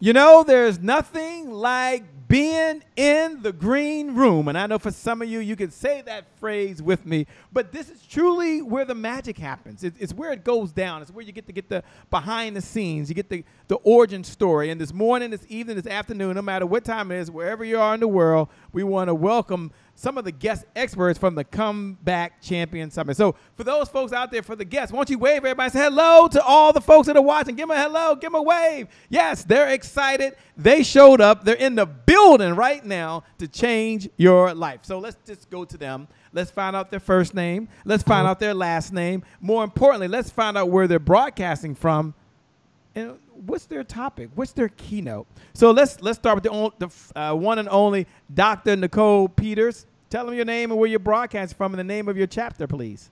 You know, there's nothing like being in the green room. And I know for some of you, you can say that phrase with me, but this is truly where the magic happens. It's where it goes down. It's where you get to get the behind the scenes. You get the origin story. And this morning, this evening, this afternoon, no matter what time it is, wherever you are in the world, we want to welcome some of the guest experts from the Comeback Champion Summit. So for those folks out there, for the guests, won't you wave everybody? Say hello to all the folks that are watching. Give them a hello. Give them a wave. Yes, they're excited. They showed up. They're in the building right now to change your life. So let's just go to them. Let's find out their first name. Let's find out their last name. More importantly, let's find out where they're broadcasting from. And what's their topic? What's their keynote? So let's start with the one and only Dr. Nicole Peters. Tell them your name and where you're broadcasting from and the name of your chapter, please.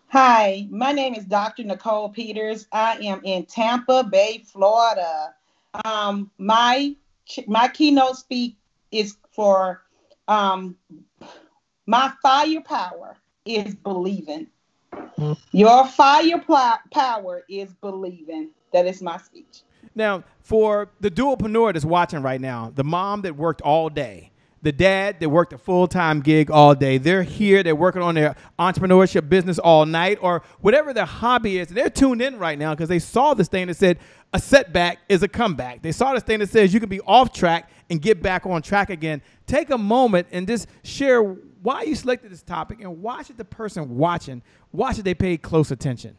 Hi, my name is Dr. Nicole Peters. I am in Tampa Bay, Florida. My keynote speak is for my firepower is believing. Your firepower is believing. That is my speech. Now, for the dualpreneur that's watching right now, the mom that worked all day, the dad that worked a full-time gig all day, they're here, they're working on their entrepreneurship business all night or whatever their hobby is. They're tuned in right now because they saw this thing that said a setback is a comeback. They saw this thing that says you can be off track and get back on track again. Take a moment and just share why you selected this topic and why should the person watching, why should they pay close attention?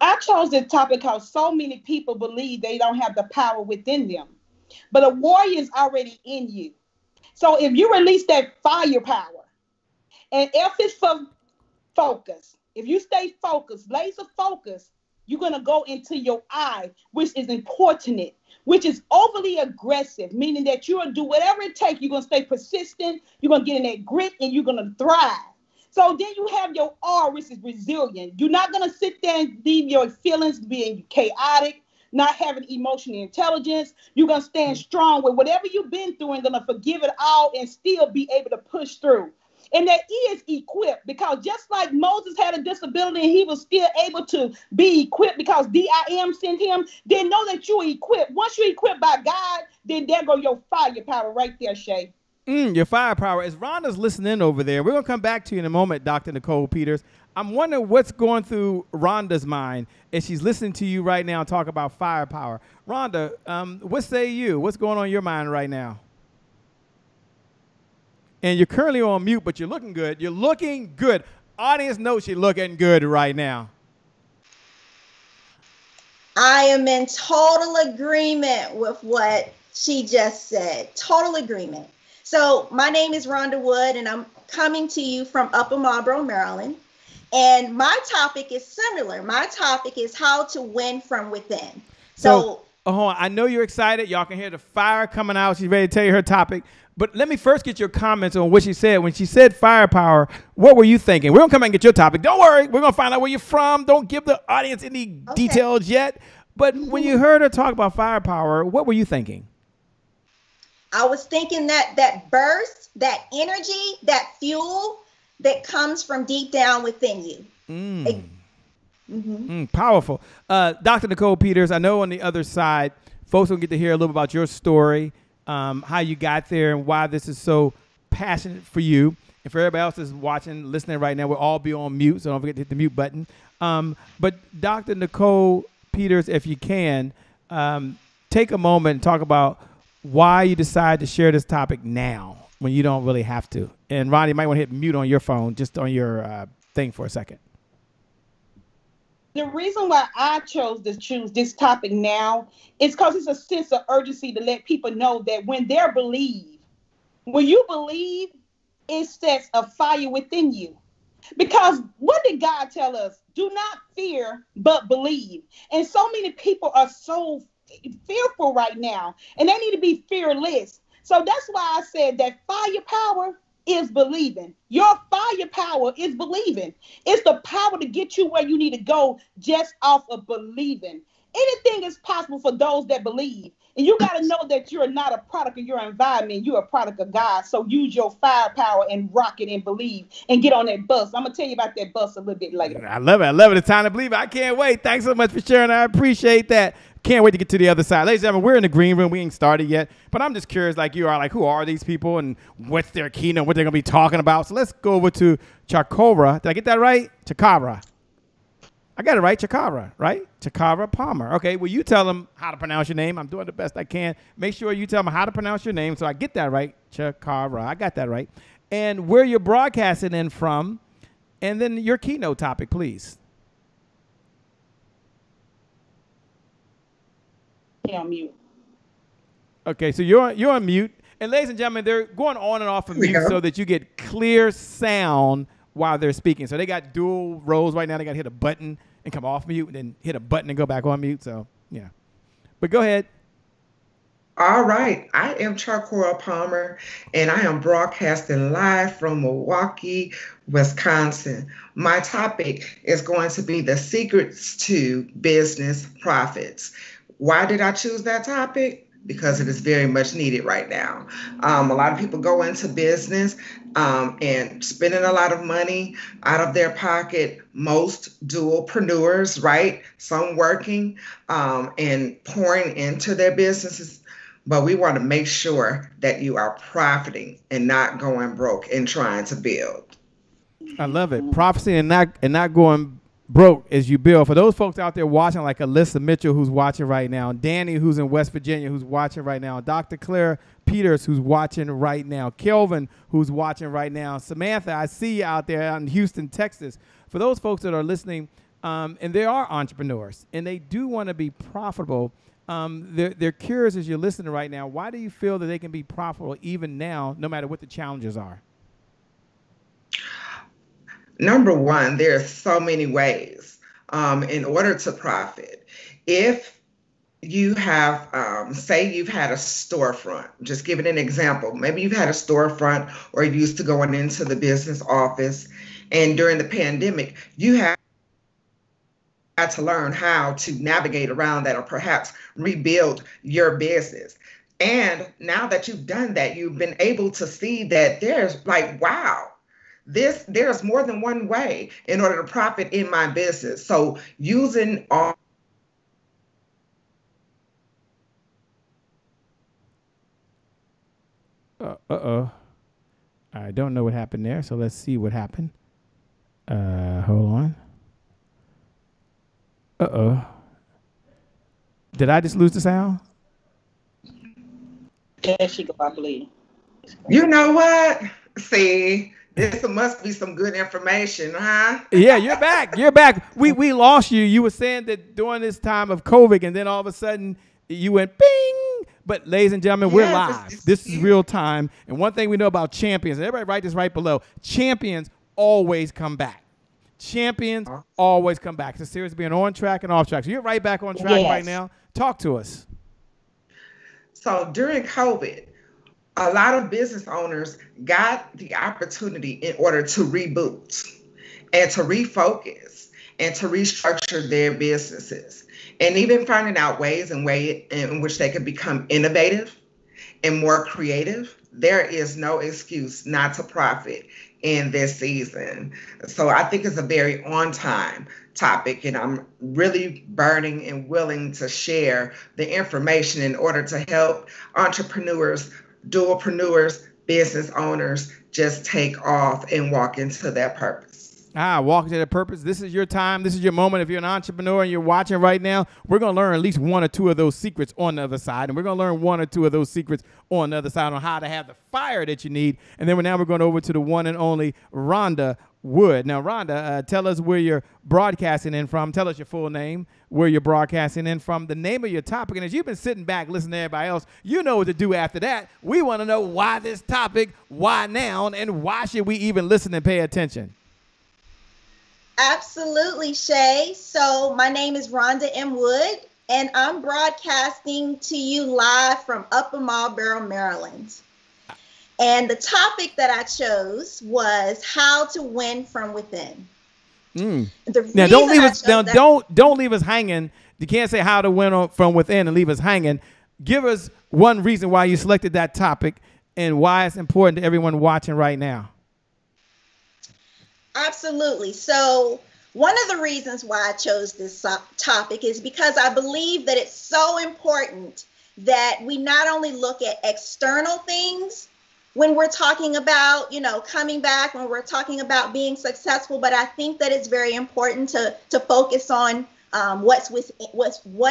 I chose this topic because so many people believe they don't have the power within them. But a warrior is already in you. So if you release that firepower, and if it's for focus, if you stay focused, laser focused, you're going to go into your eye, which is important, which is overly aggressive, meaning that you're going to do whatever it takes. You're going to stay persistent. You're going to get in that grit and you're going to thrive. So then you have your R, which is resilient. You're not going to sit there and leave your feelings being chaotic, not having emotional intelligence. You're going to stand strong with whatever you've been through and going to forgive it all and still be able to push through. And that is equipped because just like Moses had a disability and he was still able to be equipped because DIM sent him, then know that you're equipped. Once you're equipped by God, then there go your firepower right there, Shay. Your firepower. As Rhonda's listening over there, we're going to come back to you in a moment, Dr. Nicole Peters. I'm wondering what's going through Rhonda's mind as she's listening to you right now talk about firepower. Rhonda, what say you? What's going on in your mind right now? And you're currently on mute, but you're looking good. You're looking good. Audience knows you're looking good right now. I am in total agreement with what she just said. Total agreement. So my name is Rhonda Wood, and I'm coming to you from Upper Marlboro, Maryland. And my topic is similar. My topic is how to win from within. So hold on. I know you're excited. Y'all can hear the fire coming out. She's ready to tell you her topic. But let me first get your comments on what she said. When she said firepower, what were you thinking? We're going to come back and get your topic. Don't worry. We're going to find out where you're from. Don't give the audience any details yet. But when you heard her talk about firepower, what were you thinking? I was thinking that burst, that energy, that fuel that comes from deep down within you. Powerful. Dr. Nicole Peters, I know on the other side, folks will get to hear a little bit about your story, how you got there and why this is so passionate for you. And for everybody else that's watching, listening right now, we'll all be on mute, so don't forget to hit the mute button. But Dr. Nicole Peters, if you can, take a moment and talk about why you decide to share this topic now when you don't really have to. And Ronnie, you might want to hit mute on your phone, just on your thing for a second. The reason why I chose to choose this topic now is because it's a sense of urgency to let people know that when you believe, it sets a fire within you. Because what did God tell us? Do not fear, but believe. And so many people are so fearful right now, and they need to be fearless. So that's why I said that firepower is believing. Your firepower is believing. It's the power to get you where you need to go just off of believing. Anything is possible for those that believe. And you got to know that you're not a product of your environment. You're a product of God. So use your firepower and rock it and believe and get on that bus. I'm going to tell you about that bus a little bit later. I love it. I love it. It's time to believe it. I can't wait. Thanks so much for sharing. I appreciate that. can't wait to get to the other side. Ladies and gentlemen, we're in the green room. We ain't started yet, but I'm just curious, like you are, like who are these people and what's their keynote, what they're going to be talking about. So let's go over to Chakora. Did I get that right? Chakara. I got it right. Chakara, right? Chakara Palmer. Okay, well, you tell them how to pronounce your name. I'm doing the best I can. Make sure you tell them how to pronounce your name so I get that right. Chakara. I got that right. And where you're broadcasting in from, and then your keynote topic, please. On mute. Okay, so you're on mute. And ladies and gentlemen, they're going on and off of mute so that you get clear sound while they're speaking. So they got dual roles right now. They got to hit a button and come off mute, and then hit a button and go back on mute. So, yeah. But go ahead. All right. I am Chakora Palmer, and I am broadcasting live from Milwaukee, Wisconsin. My topic is going to be the secrets to business profits. Why did I choose that topic? Because it is very much needed right now. A lot of people go into business and spending a lot of money out of their pocket. Most dualpreneurs, right? Some working and pouring into their businesses. But we want to make sure that you are profiting and not going broke and trying to build. I love it. Prophecy and not going broke as you build. For those folks out there watching, like Alyssa Mitchell, who's watching right now, Danny, who's in West Virginia, who's watching right now, Dr. Claire Peters, who's watching right now, Kelvin, who's watching right now, Samantha, I see you out there out in Houston, Texas. For those folks that are listening, and they are entrepreneurs, and they do want to be profitable, they're curious as you're listening right now, why do you feel that they can be profitable even now, no matter what the challenges are? Number one, there are so many ways in order to profit. If you have, say you've had a storefront, just giving an example, maybe you've had a storefront or you're used to going into the business office, and during the pandemic, you had to learn how to navigate around that or perhaps rebuild your business. And now that you've done that, you've been able to see that there's like, wow, there's more than one way in order to profit in my business. So using all I don't know what happened there, so let's see what happened. Hold on. Did I just lose the sound? There she go, I believe. You know what? See, this must be some good information, huh? Yeah, you're back. You're back. We lost you. You were saying that during this time of COVID, and then all of a sudden you went bing. But ladies and gentlemen, we're live. This is real time. And one thing we know about champions, and everybody write this right below, champions always come back. Champions always come back. It's a series of being on track and off track. So you're right back on track right now. Talk to us. So during COVID, a lot of business owners got the opportunity in order to reboot and to refocus and to restructure their businesses, and even finding out ways in which they could become innovative and more creative. There is no excuse not to profit in this season. So I think it's a very on time topic, and I'm really burning and willing to share the information in order to help entrepreneurs, dualpreneurs, business owners just take off and walk into their purpose. Walk into their purpose. This is your time. This is your moment. If you're an entrepreneur and you're watching right now, we're going to learn at least one or two of those secrets on the other side. And we're going to learn one or two of those secrets on the other side on how to have the fire that you need. And then we're going over to the one and only Rhonda Wood. Now, Rhonda, tell us where you're broadcasting in from. Tell us your full name, where you're broadcasting in from, the name of your topic. And as you've been sitting back listening to everybody else, you know what to do after that. We want to know why this topic, why now, and why should we even listen and pay attention? Absolutely, Shay. So my name is Rhonda M. Wood, and I'm broadcasting to you live from Upper Marlboro, Maryland. And the topic that I chose was how to win from within. Now don't leave us don't leave us hanging. You can't say how to win from within and leave us hanging. Give us one reason why you selected that topic and why it's important to everyone watching right now. Absolutely. So One of the reasons why I chose this topic is because I believe that it's so important that we not only look at external things when we're talking about, coming back, when we're talking about being successful, but I think that it's very important to focus on what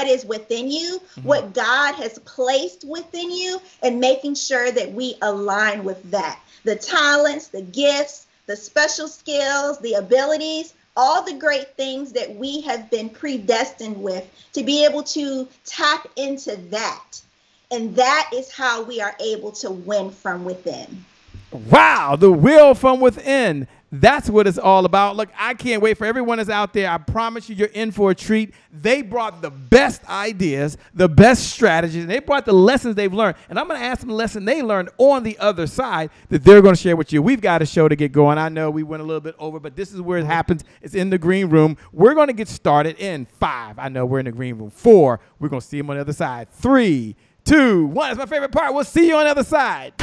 is within you, what God has placed within you, and making sure that we align with that. The talents, the gifts, the special skills, the abilities, all the great things that we have been predestined with, to be able to tap into that. And that is how we are able to win from within. Wow, the will from within. That's what it's all about. Look, I can't wait for everyone that's out there. I promise you, you're in for a treat. They brought the best ideas, the best strategies, and they brought the lessons they've learned. And I'm going to ask them the lesson they learned on the other side that they're going to share with you. We've got a show to get going. I know we went a little bit over, but this is where it happens. It's in the green room. We're going to get started in 5. I know we're in the green room. 4, we're going to see them on the other side. 3, 2, 1. That's my favorite part. We'll see you on the other side.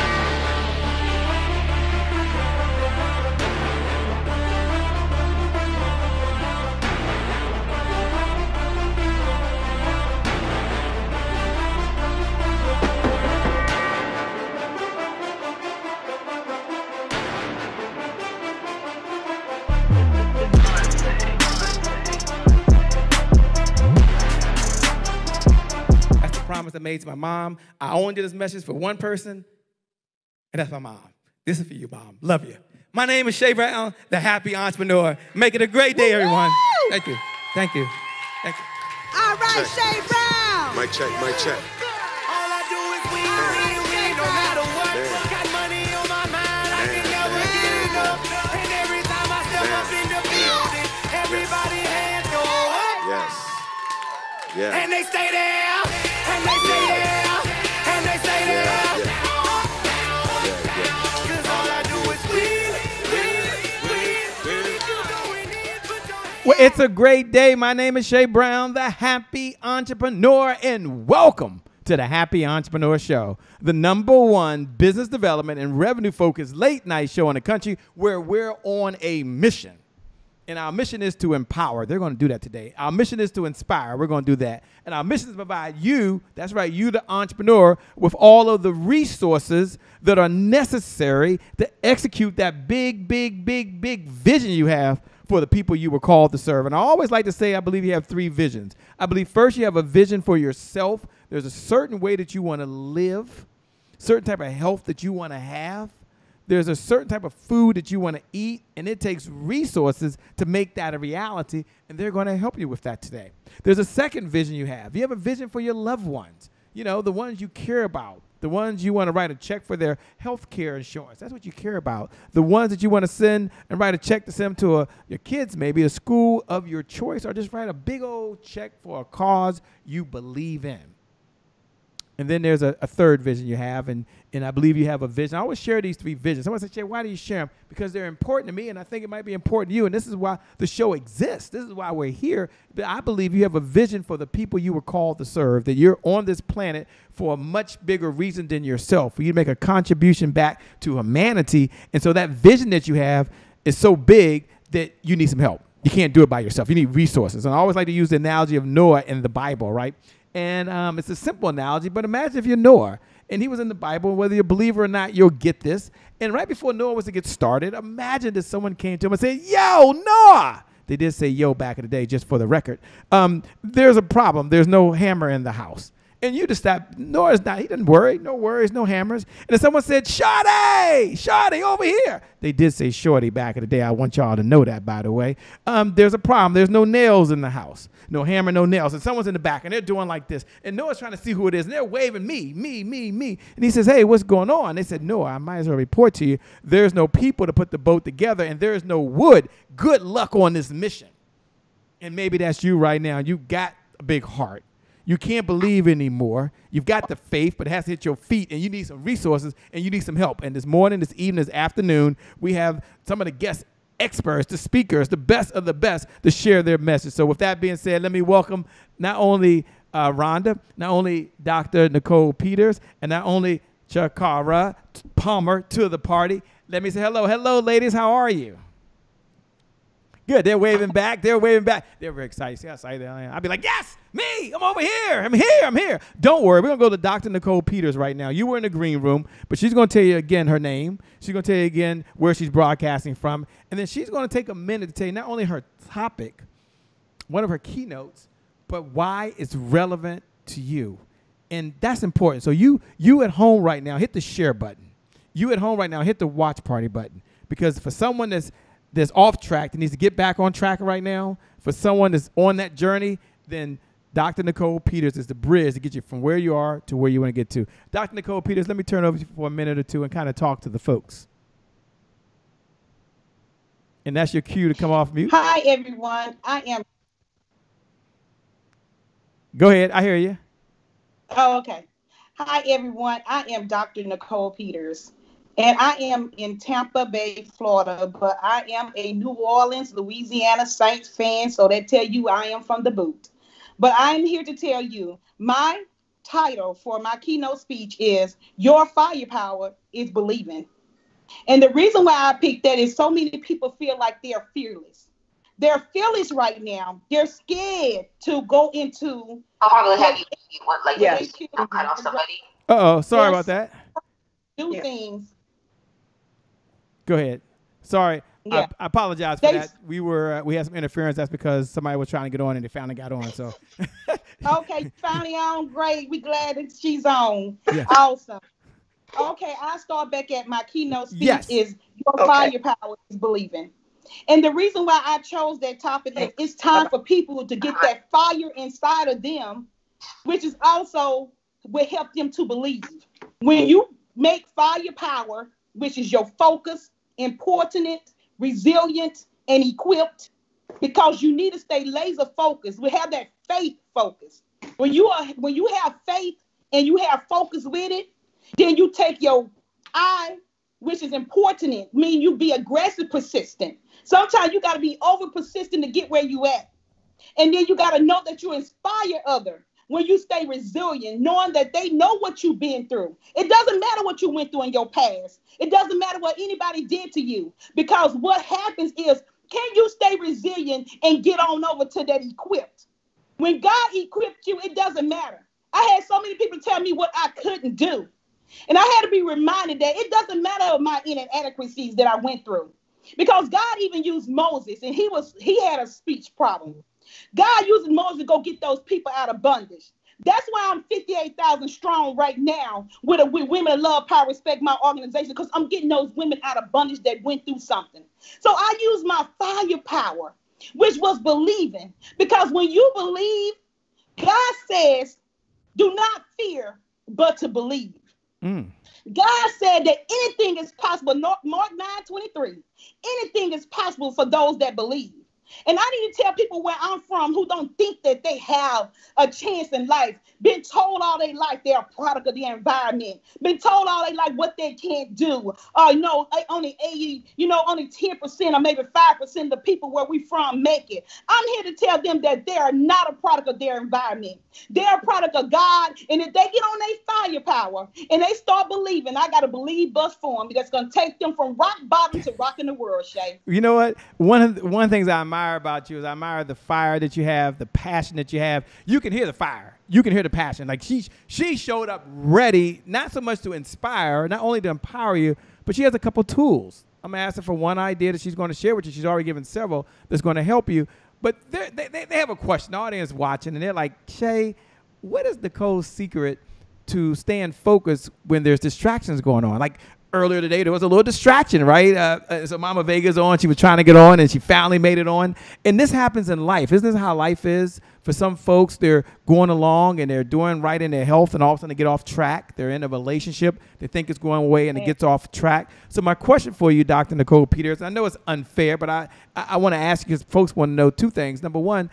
Promise I made to my mom. I only did this message for one person, and that's my mom. This is for you, Mom. Love you. My name is Shay Brown, the happy entrepreneur. Make it a great day, everyone. Thank you. Thank you. Thank you. All right, Shay Brown. Mic check, mic check. All I do is win, no matter what. Got money on my mind, I can never get enough. And every time I step up in the building, everybody hands go up. Yes. Yeah. And they stay there, and they stay there, and they stay there. Cause all I do is win. Well, it's a great day. My name is Shay Brown, the happy entrepreneur, and welcome to the Happy Entrepreneur Show, the #1 business development and revenue-focused late-night show in the country where we're on a mission. And our mission is to empower. They're going to do that today. Our mission is to inspire. We're going to do that. And our mission is to provide you, that's right, you the entrepreneur, with all of the resources that are necessary to execute that big, big, big, big vision you have for the people you were called to serve. And I always like to say I believe you have 3 visions. I believe first you have a vision for yourself. There's a certain way that you want to live, certain type of health that you want to have. There's a certain type of food that you want to eat, and it takes resources to make that a reality, and they're going to help you with that today. There's a second vision you have. You have a vision for your loved ones, the ones you care about, the ones you want to write a check for their health care insurance. That's what you care about. The ones that you want to send and write a check to send to your kids, maybe a school of your choice, or just write a big old check for a cause you believe in. And then there's a third vision you have, and I believe you have a vision. I always share these 3 visions. Someone said, Shay, why do you share them? Because they're important to me, and I think it might be important to you, and this is why the show exists. This is why we're here. But I believe you have a vision for the people you were called to serve, that you're on this planet for a much bigger reason than yourself, for you to make a contribution back to humanity. And so that vision that you have is so big that you need some help. You can't do it by yourself. You need resources. And I always like to use the analogy of Noah in the Bible, right? And it's a simple analogy, but imagine if you're Noah and he was in the Bible, whether you're a believer or not, you'll get this. And right before Noah was to get started, imagine that someone came to him and said, yo, Noah. They did say yo back in the day, just for the record. There's a problem. There's no hammer in the house. And you just stop. Noah's not, he didn't worry. No worries, no hammers. And then someone said, Shorty, over here. They did say shorty back in the day. I want y'all to know that, by the way. There's a problem. There's no nails in the house. No hammer, no nails. And someone's in the back, and they're doing like this. And Noah's trying to see who it is, and they're waving me. And he says, hey, what's going on? They said, Noah, I might as well report to you. There's no people to put the boat together, and there's no wood. Good luck on this mission. And maybe that's you right now. You got a big heart. You can't believe anymore. You've got the faith, but it has to hit your feet, and you need some resources, and you need some help. And this morning, this evening, this afternoon, we have some of the guest experts, the speakers, the best of the best to share their message. So with that being said, let me welcome not only Rhonda, not only Dr. Nicole Peters, and not only Chakara Palmer to the party. Let me say hello. Hello, ladies. How are you? Good. They're waving back. They're waving back. They're very excited. See how excited I am? I'd be like, yes, me. I'm over here. I'm here. I'm here. Don't worry. We're going to go to Dr. Nicole Peters right now. You were in the green room, but she's going to tell you again her name. She's going to tell you again where she's broadcasting from. And then she's going to take a minute to tell you not only her topic, one of her keynotes, but why it's relevant to you. And that's important. So you at home right now, hit the share button. You at home right now, hit the watch party button. Because for someone that's off track, that needs to get back on track right now, for someone that's on that journey, then Dr. Nicole Peters is the bridge to get you from where you are to where you want to get to. Dr. Nicole Peters, let me turn over to you for a minute or two and kind of talk to the folks. And that's your cue to come off mute. Hi, everyone. Go ahead. I hear you. Oh, okay. Hi, everyone. I am Dr. Nicole Peters, and I am in Tampa Bay, Florida, but I am a New Orleans, Louisiana Saints fan, so that tell you I am from the boot. But I'm here to tell you my title for my keynote speech is Your Firepower is Believing. And the reason why I picked that is so many people feel like they're fearless. They're fearless right now. They're scared to go into. I'll probably have you like Yes. cut off somebody. Uh-oh. Sorry Yes. about that. Do things. Go ahead. Sorry. Yeah. I apologize for that. We had some interference. That's because somebody was trying to get on and they finally got on. So. Okay, finally on. Great. We glad that she's on. Yes. Awesome. Okay, I'll start back at my keynote speech Yes. is Your Firepower is Believing. And the reason why I chose that topic is it's time for people to get that fire inside of them, which is also will help them to believe. When you make firepower, which is your focus, important, resilient, and equipped, because you need to stay laser focused. We have that faith focus. When you have faith and you have focus with it, then you take your eye, which is important, mean you be aggressive, persistent. Sometimes you got to be over persistent to get where you at. And then you got to know that you inspire others when you stay resilient, knowing that they know what you've been through. It doesn't matter what you went through in your past. It doesn't matter what anybody did to you, because what happens is, can you stay resilient and get on over to that equipped? When God equipped you, it doesn't matter. I had so many people tell me what I couldn't do. And I had to be reminded that it doesn't matter of my inadequacies that I went through. Because God even used Moses, and he had a speech problem. God used Moses to go get those people out of bondage. That's why I'm 58,000 strong right now with Women of Love, Power, Respect, my organization, because I'm getting those women out of bondage that went through something. So I use my firepower, which was believing. Because when you believe, God says, do not fear, but to believe. God said that anything is possible. Mark 9:23. Anything is possible for those that believe. And I need to tell people where I'm from who don't think that they have a chance in life. Been told all their life they're a product of the environment. Been told all their life what they can't do. Only 10% or maybe 5% of the people where we from make it. I'm here to tell them that they are not a product of their environment. They're a product of God. And if they get on their firepower and they start believing, I got to believe bus for them. That's going to take them from rock bottom to rocking the world, Shay. You know what? One of the things I admire about you is I admire the fire that you have, the passion that you have. You can hear the fire. You can hear the passion. Like she showed up ready, not so much to inspire, not only to empower you, but she has a couple tools. I'm asking for one idea that she's going to share with you. She's already given several that's going to help you. But they have a question. The audience watching, and they're like, Shay, what is Nicole's secret to staying focused when there's distractions going on? Like, earlier today, there was a little distraction, right? So Mama Vega's on. She was trying to get on, and she finally made it on. And this happens in life. Isn't this how life is? For some folks, they're going along, and they're doing right in their health, and all of a sudden they get off track. They're in a relationship. They think it's going away, and it gets off track. So my question for you, Dr. Nicole Peters, I know it's unfair, but I want to ask you because folks want to know two things. Number one,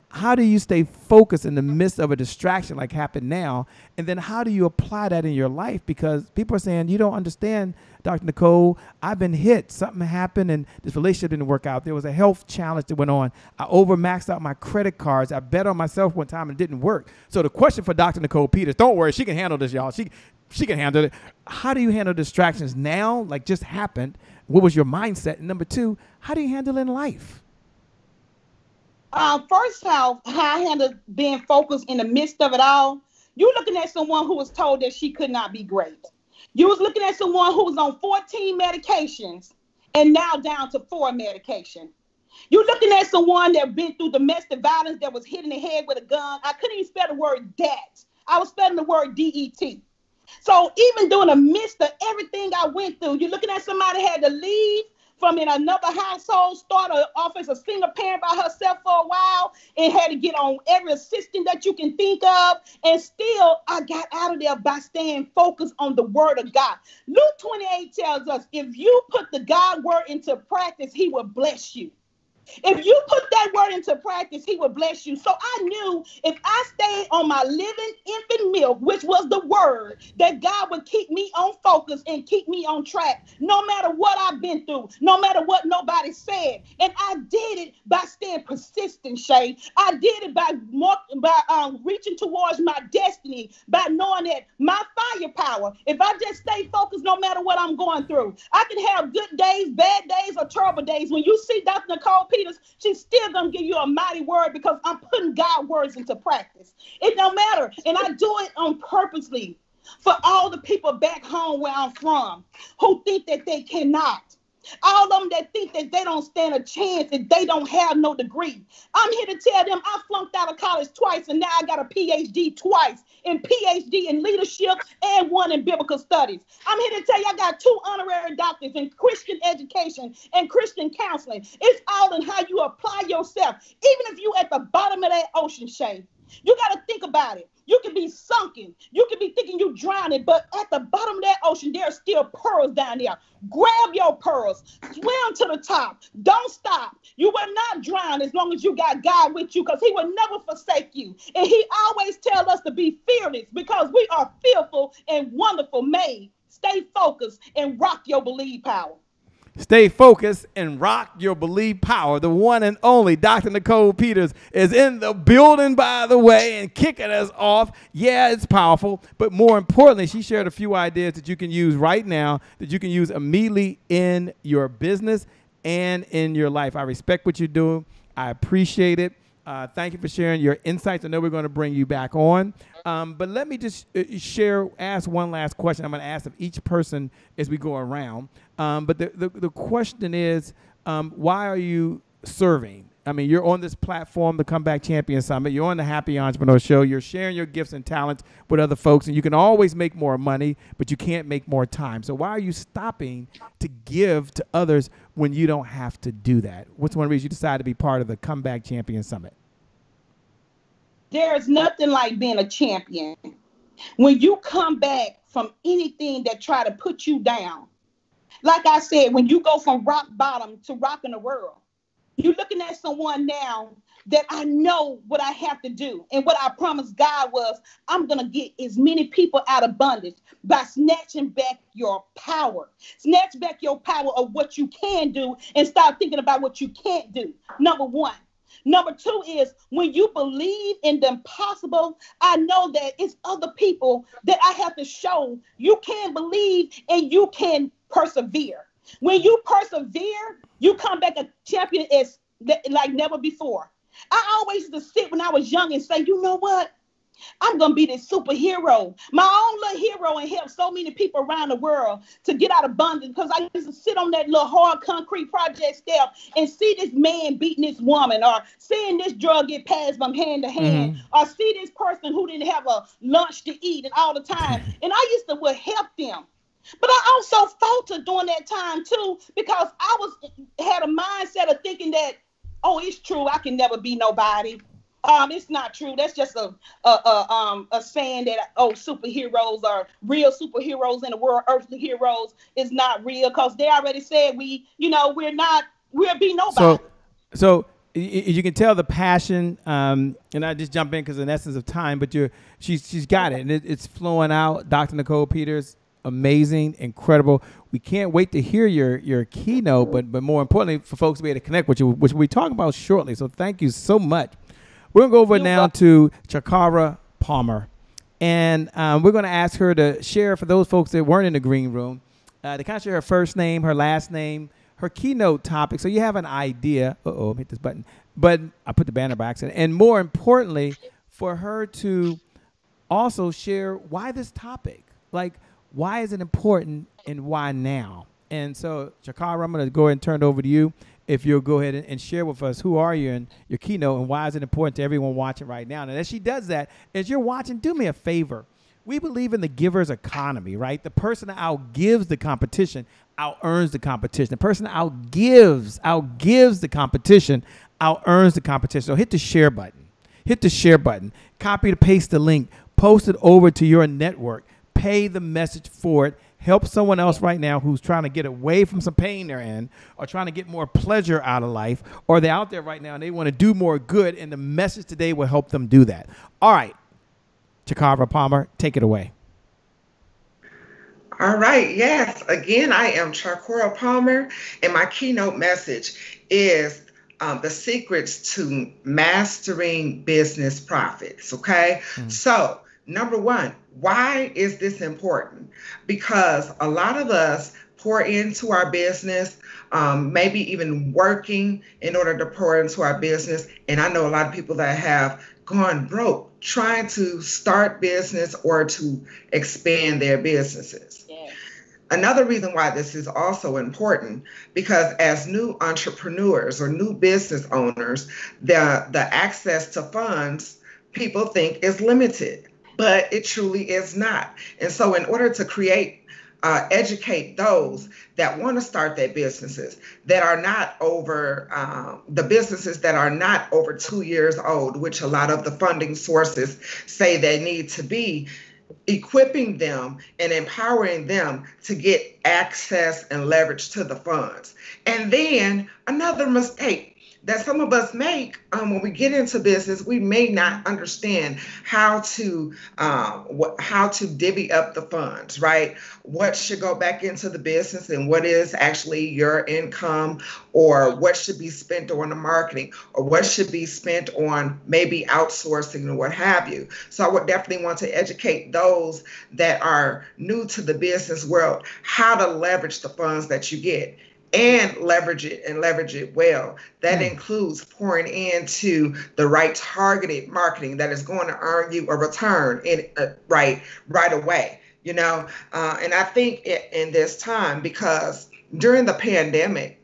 how do you stay focused in the midst of a distraction like happened now? And then how do you apply that in your life? Because people are saying, you don't understand, Dr. Nicole, I've been hit. Something happened and this relationship didn't work out. There was a health challenge that went on. I overmaxed out my credit cards. I bet on myself one time and it didn't work. So the question for Dr. Nicole Peters, don't worry, she can handle this, y'all. She can handle it. How do you handle distractions now, like just happened, What was your mindset? And number two, how do you handle it in life? First, how I handled being focused in the midst of it all. You looking at someone who was told that she could not be great. You was looking at someone who was on 14 medications and now down to 4 medication. You looking at someone that been through domestic violence, that was hit in the head with a gun. I couldn't even spell the word that. I was spelling the word DET. So even during the midst of everything I went through, you're looking at somebody had to leave from in another household, start off as a single parent by herself for a while, and had to get on every assistant that you can think of. And still, I got out of there by staying focused on the word of God. Luke 28 tells us, if you put the God word into practice, he will bless you. If you put that word into practice, he will bless you. So I knew if I stayed on my living infant milk, which was the word, that God would keep me on focus and keep me on track, no matter what I've been through, no matter what nobody said. And I did it by staying persistent, Shay. I did it by reaching towards my destiny, by knowing that my firepower, if I just stay focused, no matter what I'm going through, I can have good days, bad days, or terrible days. When you see Dr. Nicole Peters, she's still gonna give you a mighty word because I'm putting God words into practice. It don't matter, and I do it on purposely for all the people back home where I'm from who think that they cannot. All of them that think that they don't stand a chance if they don't have no degree. I'm here to tell them I flunked out of college twice, and now I got a PhD twice, and PhD in leadership and one in biblical studies. I'm here to tell you I got 2 honorary doctors in Christian education and Christian counseling. It's all in how you apply yourself. Even if you at the bottom of that ocean, Shay, you got to think about it. You can be sunken. You can be thinking you drowning, but at the bottom of that ocean, there are still pearls down there. Grab your pearls. Swim to the top. Don't stop. You will not drown as long as you got God with you, because he will never forsake you. And he always tells us to be fearless because we are fearful and wonderful made. Stay focused and rock your believe power. Stay focused and rock your believe power. The one and only Dr. Nicole Peters is in the building, by the way, and kicking us off. Yeah, it's powerful, but more importantly, she shared a few ideas that you can use right now, that you can use immediately in your business and in your life. I respect what you're doing. I appreciate it. Thank you for sharing your insights. I know we're going to bring you back on. But let me just ask one last question. I'm going to ask of each person as we go around. But the question is, why are you serving? I mean, you're on this platform, the Comeback Champion Summit. You're on the Happy Entrepreneur Show. You're sharing your gifts and talents with other folks, and you can always make more money, but you can't make more time. So why are you stopping to give to others when you don't have to do that? What's one reason you decided to be part of the Comeback Champion Summit? There's nothing like being a champion. When you come back from anything that try to put you down, like I said, when you go from rock bottom to rocking the world, you're looking at someone now that I know what I have to do. And what I promised God was, I'm going to get as many people out of bondage by snatching back your power. Snatch back your power of what you can do and start thinking about what you can't do. Number one. Number two is when you believe in the impossible, I know that it's other people that I have to show you can believe and you can persevere. When you persevere, you come back a champion as like never before. I always used to sit when I was young and say, you know what? I'm going to be this superhero, my own little hero, and help so many people around the world to get out of bondage. Because I used to sit on that little hard concrete project step and see this man beating this woman, or seeing this drug get passed from hand to hand, or see this person who didn't have a lunch to eat and all the time. And I used to help them. But I also faltered during that time, too, because I had a mindset of thinking that, oh, it's true, I can never be nobody. It's not true. That's just a saying that, oh, superheroes are real superheroes in the world. Earthly heroes is not real, because they already said we'll be nobody. So you can tell the passion, and I just jump in because in essence of time, but she's got it, and it's flowing out. Dr. Nicole Peters, amazing, incredible. We can't wait to hear your keynote, but more importantly, for folks to be able to connect with you, which we'll talk about shortly. So thank you so much. We're going to go over now to Chakara Palmer, and we're going to ask her to share, for those folks that weren't in the green room, to kind of share her first name, her last name, her keynote topic, so you have an idea. Hit this button. But I put the banner by accident. And more importantly, for her to also share why this topic, like why is it important and why now? And so, Chakara, I'm going to go ahead and turn it over to you. If you'll go ahead and share with us who are you and your keynote and why is it important to everyone watching right now. And as she does that, as you're watching, do me a favor. We believe in the giver's economy, right? The person that outgives the competition out-earns the competition. The person that outgives the competition out-earns the competition. So hit the share button. Hit the share button. Copy to paste the link. Post it over to your network. Pay the message for it. Help someone else right now who's trying to get away from some pain they're in or trying to get more pleasure out of life, or they're out there right now and they want to do more good, and the message today will help them do that. All right. Chakara Palmer, take it away. All right. Yes. Again, I am Chakora Palmer, and my keynote message is the secrets to mastering business profits. Okay. So, number one, why is this important? Because a lot of us pour into our business, maybe even working in order to pour into our business. And I know a lot of people that have gone broke trying to start business or to expand their businesses. Yeah. Another reason why this is also important, because as new entrepreneurs or new business owners, the access to funds people think is limited, but it truly is not. And so in order to educate those that want to start their businesses that are not over, the businesses that are not over 2 years old, which a lot of the funding sources say they need to be, equipping them and empowering them to get access and leverage to the funds. And then another mistake that some of us make when we get into business, we may not understand how to divvy up the funds, right? What should go back into the business and what is actually your income, or what should be spent on the marketing, or what should be spent on maybe outsourcing or what have you. So I would definitely want to educate those that are new to the business world how to leverage the funds that you get. And leverage it well. That includes pouring into the right targeted marketing that is going to earn you a return right away. And I think in this time, because during the pandemic,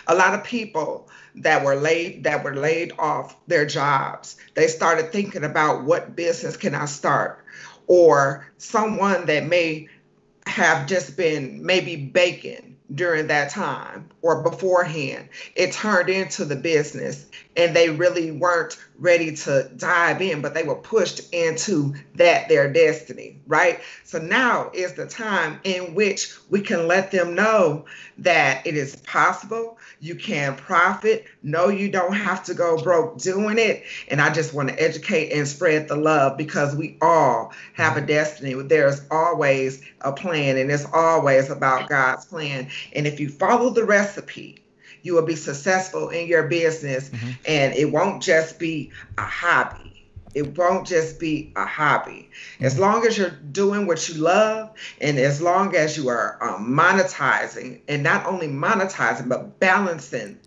a lot of people that were laid off their jobs, they started thinking about what business can I start, or someone that may have just been maybe baking during that time or beforehand, it turned into the business and they really weren't ready to dive in, but they were pushed into their destiny, right? So now is the time in which we can let them know that it is possible. You can profit. No, you don't have to go broke doing it. And I just want to educate and spread the love, because we all have a destiny. There's always a plan, and it's always about God's plan. And if you follow the recipe, you will be successful in your business, and it won't just be a hobby. It won't just be a hobby. As long as you're doing what you love, and as long as you are monetizing, and not only monetizing, but balancing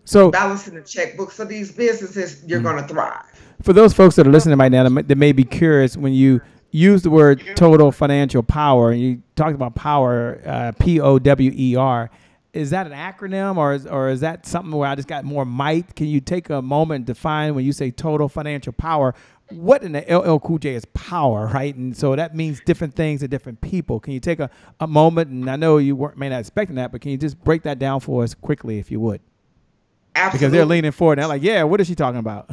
the checkbooks of these businesses, you're going to thrive. For those folks that are listening right now that may be curious, when you use the word total financial power, and you talked about power, POWER, is that an acronym, or is that something where I just got more might? Can you take a moment and define, when you say total financial power, what in the LL Cool J is power, right? And so that means different things to different people. Can you take a moment, and I know you may not expecting that, but can you just break that down for us quickly, if you would? Absolutely. Because they're leaning forward, and they're like, yeah, what is she talking about?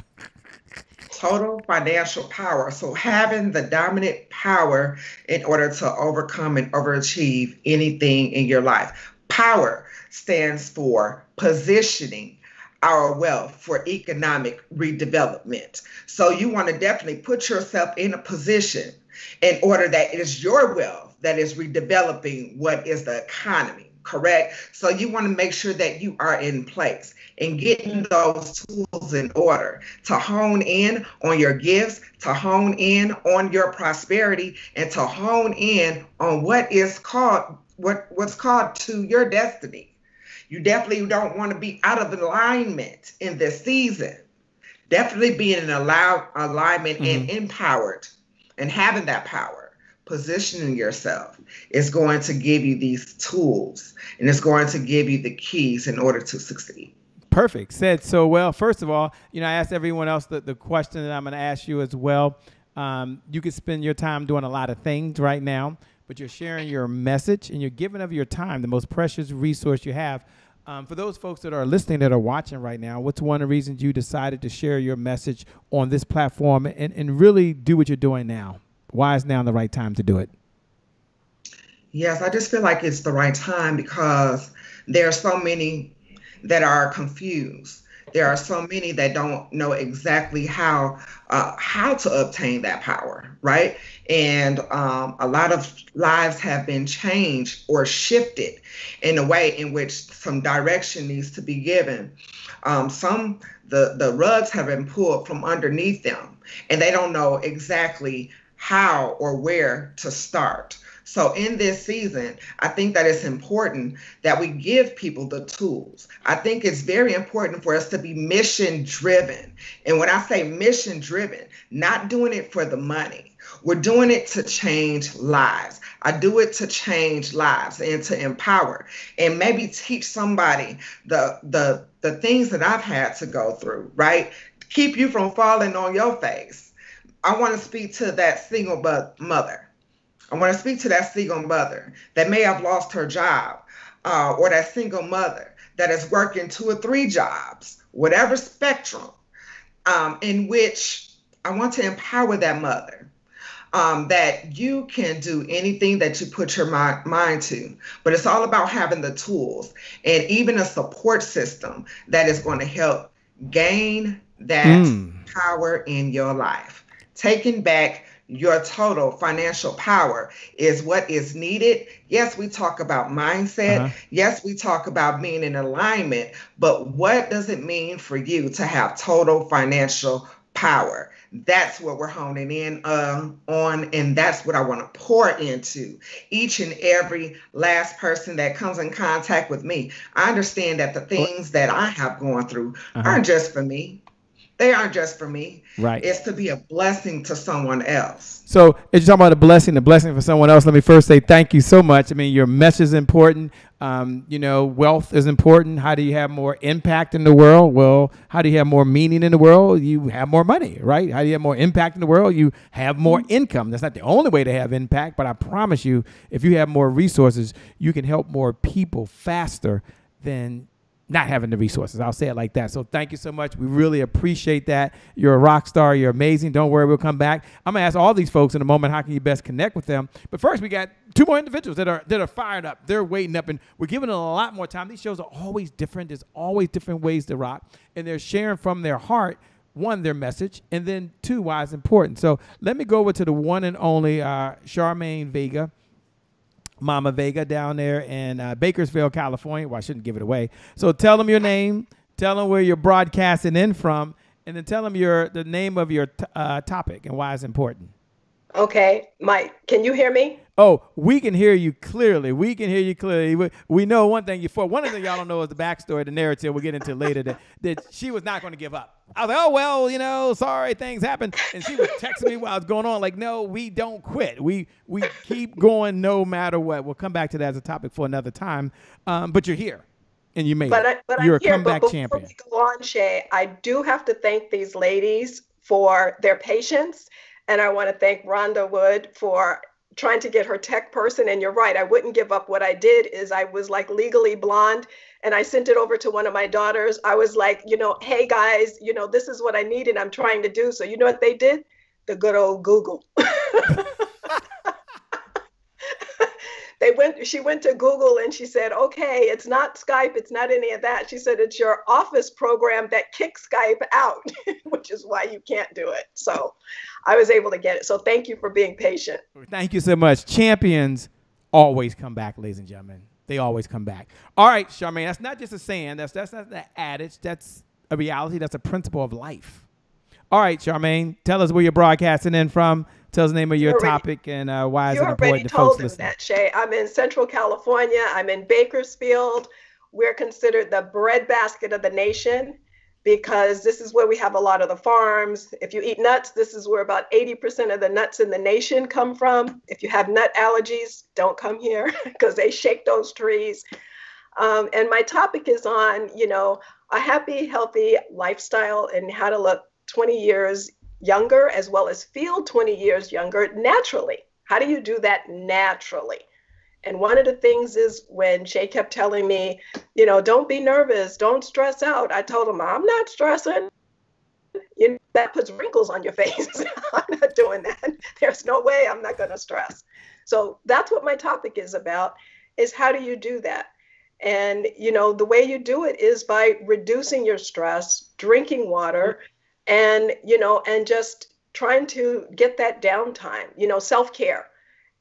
Total financial power. So having the dominant power in order to overcome and overachieve anything in your life. Power stands for positioning our wealth for economic redevelopment. So you want to definitely put yourself in a position in order that it is your wealth that is redeveloping what is the economy, correct? So you want to make sure that you are in place and getting those tools in order to hone in on your gifts, to hone in on your prosperity, and to hone in on what is called what's called to your destiny. You definitely don't want to be out of alignment in this season. Definitely being in alignment and empowered and having that power, positioning yourself is going to give you these tools and it's going to give you the keys in order to succeed. Perfect. Said so well. First of all, I asked everyone else the question that I'm going to ask you as well. You could spend your time doing a lot of things right now, but you're sharing your message and you're giving of your time, the most precious resource you have. For those folks that are listening, that are watching right now, what's one of the reasons you decided to share your message on this platform and really do what you're doing now? Why is now the right time to do it? Yes, I just feel like it's the right time because there are so many that are confused. There are so many that don't know exactly how to obtain that power, right? And a lot of lives have been changed or shifted in a way in which some direction needs to be given. The rugs have been pulled from underneath them, and they don't know exactly how or where to start. So in this season, I think that it's important that we give people the tools. I think it's very important for us to be mission driven. And when I say mission driven, not doing it for the money, we're doing it to change lives. I do it to change lives and to empower and maybe teach somebody the things that I've had to go through, right? Keep you from falling on your face. I want to speak to that single mother. I want to speak to that single mother that may have lost her job, or that single mother that is working 2 or 3 jobs, whatever spectrum, in which I want to empower that mother, that you can do anything that you put your mind to, but it's all about having the tools and even a support system that is going to help gain that power in your life. Taking back your total financial power is what is needed. Yes, we talk about mindset. Yes, we talk about being in alignment, but what does it mean for you to have total financial power? That's what we're honing in on, and that's what I want to pour into each and every last person that comes in contact with me. I understand that the things that I have gone through aren't just for me. They aren't just for me. Right. It's to be a blessing to someone else. So if you're talking about the blessing for someone else, let me first say thank you so much. I mean, your message is important. Wealth is important. How do you have more impact in the world? Well, how do you have more meaning in the world? You have more money, right? How do you have more impact in the world? You have more income. That's not the only way to have impact, but I promise you, if you have more resources, you can help more people faster than not having the resources. I'll say it like that. So thank you so much. We really appreciate that. You're a rock star. You're amazing. Don't worry. We'll come back. I'm going to ask all these folks in a moment, how can you best connect with them? But first, we got 2 more individuals that are fired up. They're waiting up, and we're giving them a lot more time. These shows are always different. There's always different ways to rock, and they're sharing from their heart, 1, their message, and then 2, why it's important. So let me go over to the one and only Charmaine Vega. Mama Vega down there in Bakersfield, California. Well, I shouldn't give it away. So tell them your name, tell them where you're broadcasting in from, and then tell them the name of your topic and why it's important. Okay, Mike, can you hear me? Oh, we can hear you clearly. We can hear you clearly. We know one thing. One of the things y'all don't know is the backstory, the narrative we'll get into later, that she was not going to give up. I was like, oh, well, sorry, things happen. And she was texting me while it was going on, like, no, we don't quit. We keep going no matter what. We'll come back to that as a topic for another time. But you're here, and you made it. You're a comeback champion. Before we go on, Shay, I do have to thank these ladies for their patience. And I want to thank Rhonda Wood for trying to get her tech person. And you're right, I wouldn't give up. What I did is I was like Legally Blonde, and I sent it over to one of my daughters. I was like, hey guys, this is what I need and I'm trying to do. So you know what they did? The good old Google. She went to Google and she said, okay, it's not Skype, it's not any of that. She said, it's your Office program that kicks Skype out, which is why you can't do it. So I was able to get it. So thank you for being patient. Thank you so much. Champions always come back, ladies and gentlemen. They always come back. All right, Charmaine, that's not just a saying. That's not an adage. That's a reality. That's a principle of life. All right, Charmaine, tell us where you're broadcasting in from. Tell us the name of your You already- topic and why is You it already important to folks told them listening. that, Shay. I'm in Central California. I'm in Bakersfield. We're considered the breadbasket of the nation because this is where we have a lot of the farms. If you eat nuts, this is where about 80% of the nuts in the nation come from. If you have nut allergies, don't come here because they shake those trees. And my topic is on, a happy, healthy lifestyle and how to look 20 years younger as well as feel 20 years younger naturally. How do you do that naturally? And one of the things is when Shay kept telling me, don't be nervous, don't stress out. I told him, I'm not stressing. That puts wrinkles on your face. I'm not doing that. There's no way I'm not going to stress. So that's what my topic is about, is how do you do that? And, the way you do it is by reducing your stress, drinking water, and, and just trying to get that downtime, self-care.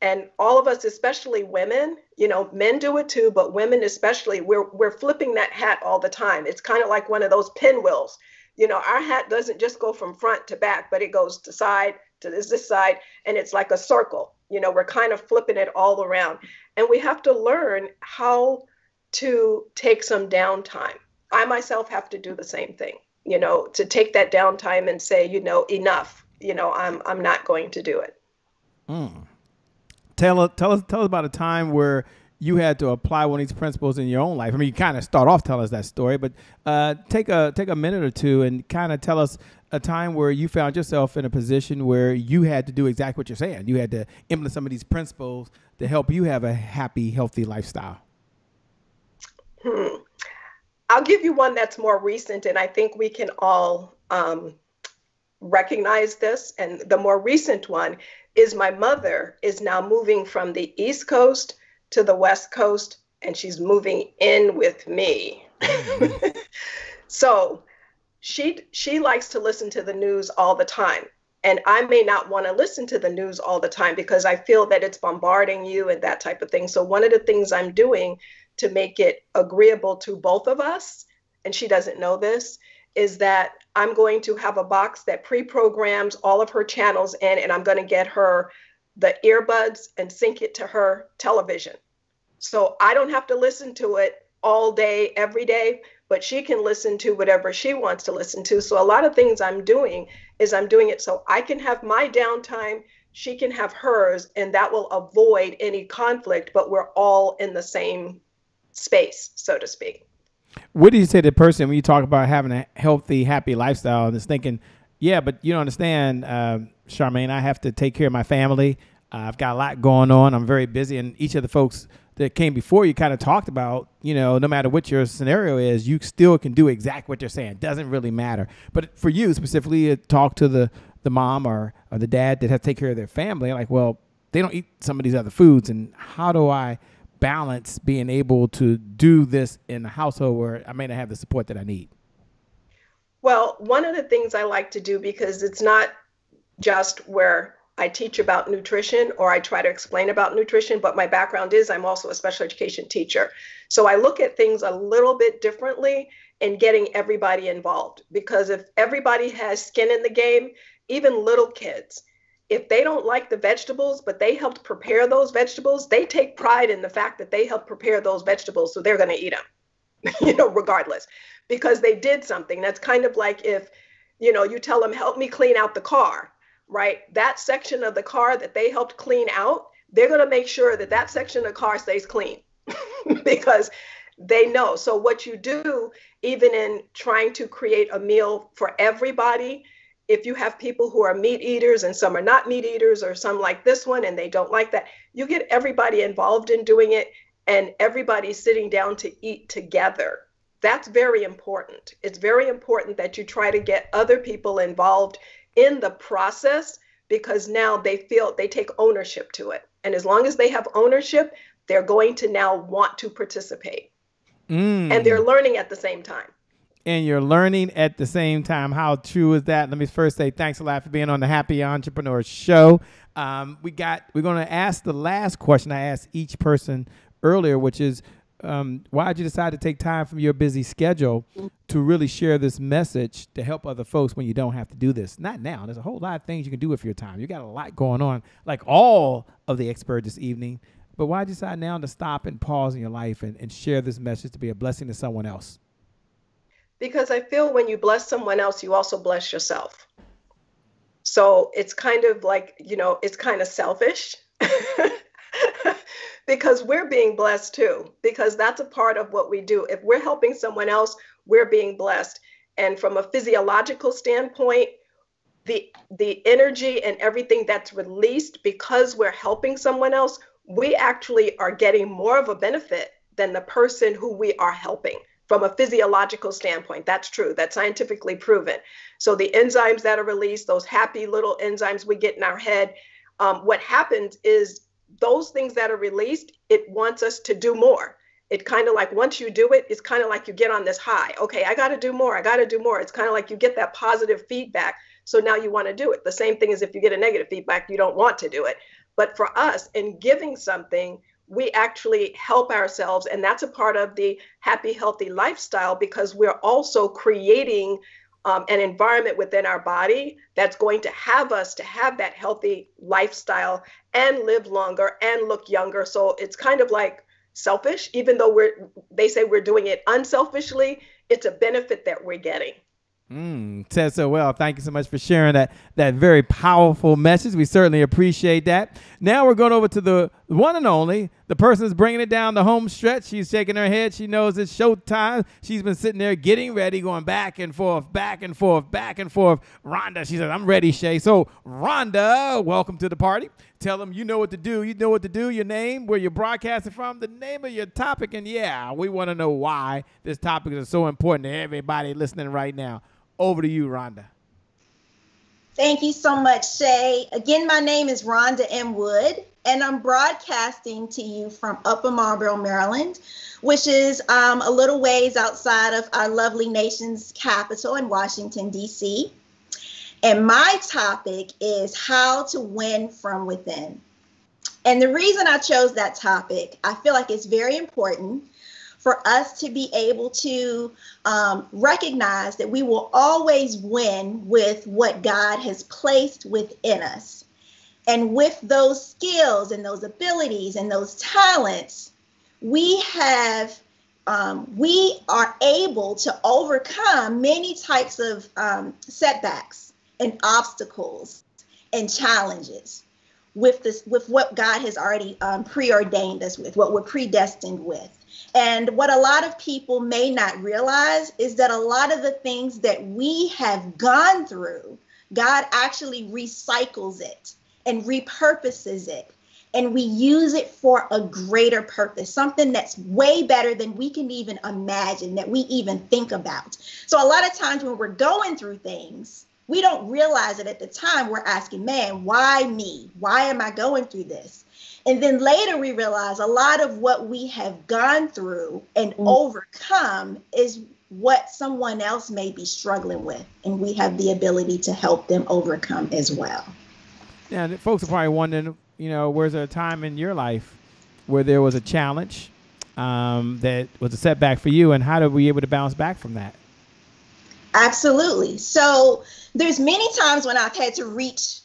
And all of us, especially women, men do it too, but women especially, we're flipping that hat all the time. It's kind of like one of those pinwheels. Our hat doesn't just go from front to back, but it goes to side, to this side, and it's like a circle. We're kind of flipping it all around. And we have to learn how to take some downtime. I myself have to do the same thing, to take that downtime and say, enough, I'm not going to do it. Tell us about a time where you had to apply one of these principles in your own life. I mean, you kind of start off telling us that story, but take a minute or two and kind of tell us a time where you found yourself in a position where you had to do exactly what you're saying. You had to implement some of these principles to help you have a happy, healthy lifestyle. I'll give you one that's more recent, and I think we can all recognize this. And the more recent one is my mother is now moving from the East Coast to the West Coast, and she's moving in with me. So she likes to listen to the news all the time. And I may not want to listen to the news all the time because I feel that it's bombarding you and that type of thing. So one of the things I'm doing to make it agreeable to both of us, and she doesn't know this, is that I'm going to have a box that pre-programs all of her channels in, and I'm going to get her the earbuds and sync it to her television. So I don't have to listen to it all day, every day, but she can listen to whatever she wants to listen to. So a lot of things I'm doing it so I can have my downtime, she can have hers, and that will avoid any conflict, but we're all in the same space, so to speak. What do you say to the person when you talk about having a healthy, happy lifestyle and is thinking, yeah, but you don't understand, Charmaine, I have to take care of my family. I've got a lot going on. I'm very busy. And each of the folks that came before you kind of talked about, no matter what your scenario is, you still can do exactly what you're saying. It doesn't really matter. But for you specifically, talk to the mom or the dad that has to take care of their family. Like, well, they don't eat some of these other foods. And how do I balance being able to do this in a household where I may not have the support that I need? Well, one of the things I like to do, because it's not just where I teach about nutrition or I try to explain about nutrition, but my background is I'm also a special education teacher. So I look at things a little bit differently in getting everybody involved, because if everybody has skin in the game, even little kids, if they don't like the vegetables, but they helped prepare those vegetables, they take pride in the fact that they helped prepare those vegetables. So they're going to eat them, regardless, because they did something. That's kind of like if, you tell them, help me clean out the car, right? That section of the car that they helped clean out, they're going to make sure that that section of the car stays clean because they know. So what you do, even in trying to create a meal for everybody, if you have people who are meat eaters and some are not meat eaters, or some like this one and they don't like that, you get everybody involved in doing it and everybody sitting down to eat together. That's very important. It's very important that you try to get other people involved in the process, because now they feel they take ownership to it. And as long as they have ownership, they're going to now want to participate. And they're learning at the same time. And you're learning at the same time. How true is that? Let me first say thanks a lot for being on the Happy Entrepreneur Show. We're going to ask the last question I asked each person earlier, which is, why did you decide to take time from your busy schedule to really share this message to help other folks when you don't have to do this? Not now. There's a whole lot of things you can do with your time. You got a lot going on, like all of the experts this evening. But why did you decide now to stop and pause in your life and share this message to be a blessing to someone else? Because I feel when you bless someone else, you also bless yourself. So it's kind of like, it's kind of selfish. Because we're being blessed too, because that's a part of what we do. If we're helping someone else, we're being blessed. And from a physiological standpoint, the energy and everything that's released because we're helping someone else, we actually are getting more of a benefit than the person who we are helping. From a physiological standpoint, that's true. That's scientifically proven. So the enzymes that are released, those happy little enzymes we get in our head, what happens is those things that are released, it wants us to do more. It kind of like once you do it, it's kind of like you get on this high. Okay, I got to do more. I got to do more. It's kind of like you get that positive feedback. So now you want to do it. The same thing as if you get a negative feedback, you don't want to do it. But for us, in giving something, we actually help ourselves. And that's a part of the happy, healthy lifestyle, because we're also creating an environment within our body that's going to have us to have that healthy lifestyle and live longer and look younger. So it's kind of like selfish, even though they say we're doing it unselfishly, it's a benefit that we're getting. Said so well. Thank you so much for sharing that very powerful message. We certainly appreciate that. Now we're going over to the one and only, the person who's bringing it down the home stretch. She's shaking her head. She knows it's showtime. She's been sitting there getting ready, going back and forth, back and forth, back and forth. Rhonda, she said, I'm ready, Shay. So Rhonda, welcome to the party. Tell them you know what to do. You know what to do, your name, where you're broadcasting from, the name of your topic. And yeah, we want to know why this topic is so important to everybody listening right now. Over to you, Rhonda. Thank you so much, Shay. Again, my name is Rhonda M. Wood, and I'm broadcasting to you from Upper Marlboro, Maryland, which is a little ways outside of our lovely nation's capital in Washington, D.C. And my topic is how to win from within. And the reason I chose that topic, I feel like it's very important for us to be able to recognize that we will always win with what God has placed within us. And with those skills and those abilities and those talents, we are able to overcome many types of setbacks and obstacles and challenges with what God has already preordained us with, what we're predestined with. And what a lot of people may not realize is that a lot of the things that we have gone through, God actually recycles it and repurposes it. And we use it for a greater purpose, something that's way better than we can even imagine, that we even think about. So a lot of times when we're going through things, we don't realize it at the time. We're asking, man, why me? Why am I going through this? And then later we realize a lot of what we have gone through and overcome is what someone else may be struggling with. And we have the ability to help them overcome as well. Yeah, folks are probably wondering, was there a time in your life where there was a challenge that was a setback for you, and how did we be able to bounce back from that? Absolutely. So there's many times when I've had to reach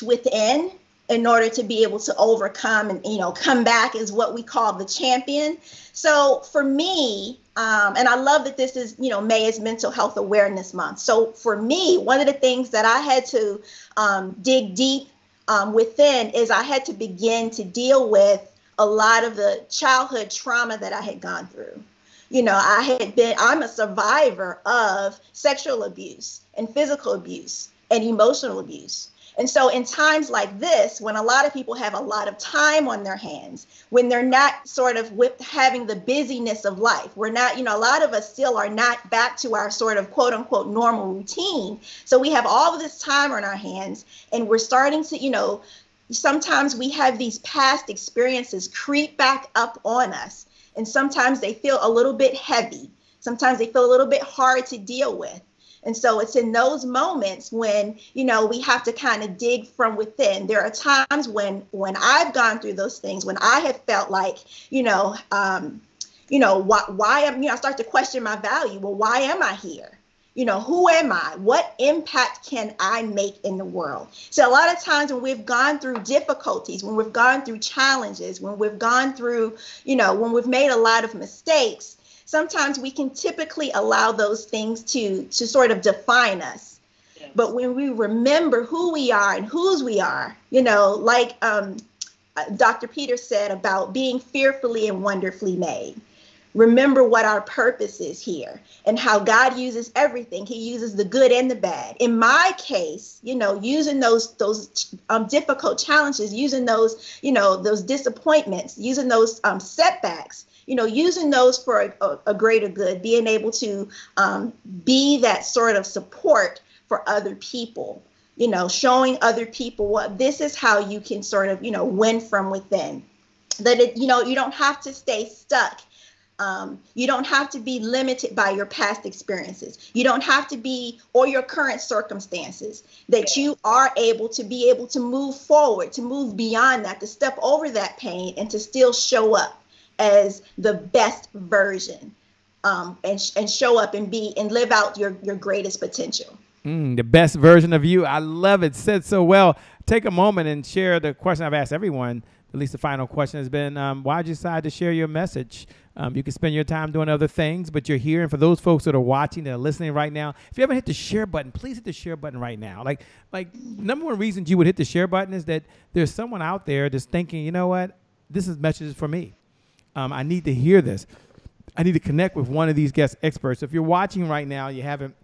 within in order to be able to overcome and, come back as what we call the champion. So for me, and I love that this is, May is Mental Health Awareness Month. So for me, one of the things that I had to dig deep within is I had to begin to deal with a lot of the childhood trauma that I had gone through. I'm a survivor of sexual abuse and physical abuse and emotional abuse. And so in times like this, when a lot of people have a lot of time on their hands, when they're not sort of having the busyness of life, we're not, a lot of us still are not back to our sort of quote unquote normal routine. So we have all of this time on our hands, and we're starting to, sometimes we have these past experiences creep back up on us. And sometimes they feel a little bit heavy. Sometimes they feel a little bit hard to deal with. And so it's in those moments when, we have to kind of dig from within. There are times when I've gone through those things, when I have felt like, why am, I start to question my value. Well, why am I here? Who am I? What impact can I make in the world? So a lot of times when we've gone through difficulties, when we've gone through challenges, when we've gone through, when we've made a lot of mistakes, sometimes we can typically allow those things to sort of define us. Yes. But when we remember who we are and whose we are, like Dr. Peters said about being fearfully and wonderfully made. Remember what our purpose is here and how God uses everything. He uses the good and the bad. In my case, using those difficult challenges, using those disappointments, using those setbacks, using those for a greater good, being able to be that sort of support for other people, showing other people what this is how you can sort of, win from within. That you don't have to stay stuck. You don't have to be limited by your past experiences. You don't have to be, or your current circumstances, that you are able to move forward, to move beyond that, to step over that pain and to still show up as the best version, and show up and live out your greatest potential. The best version of you. I love it. Said so well. Take a moment and share the question I've asked everyone. At least the final question has been, why'd you decide to share your message? You can spend your time doing other things, but you're here. And for those folks that are watching, that are listening right now, if you haven't hit the share button, please hit the share button right now. Like number one reason you would hit the share button is that there's someone out there that's thinking, you know what, this is messages for me. I need to hear this. I need to connect with one of these guest experts. If you're watching right now, you haven't,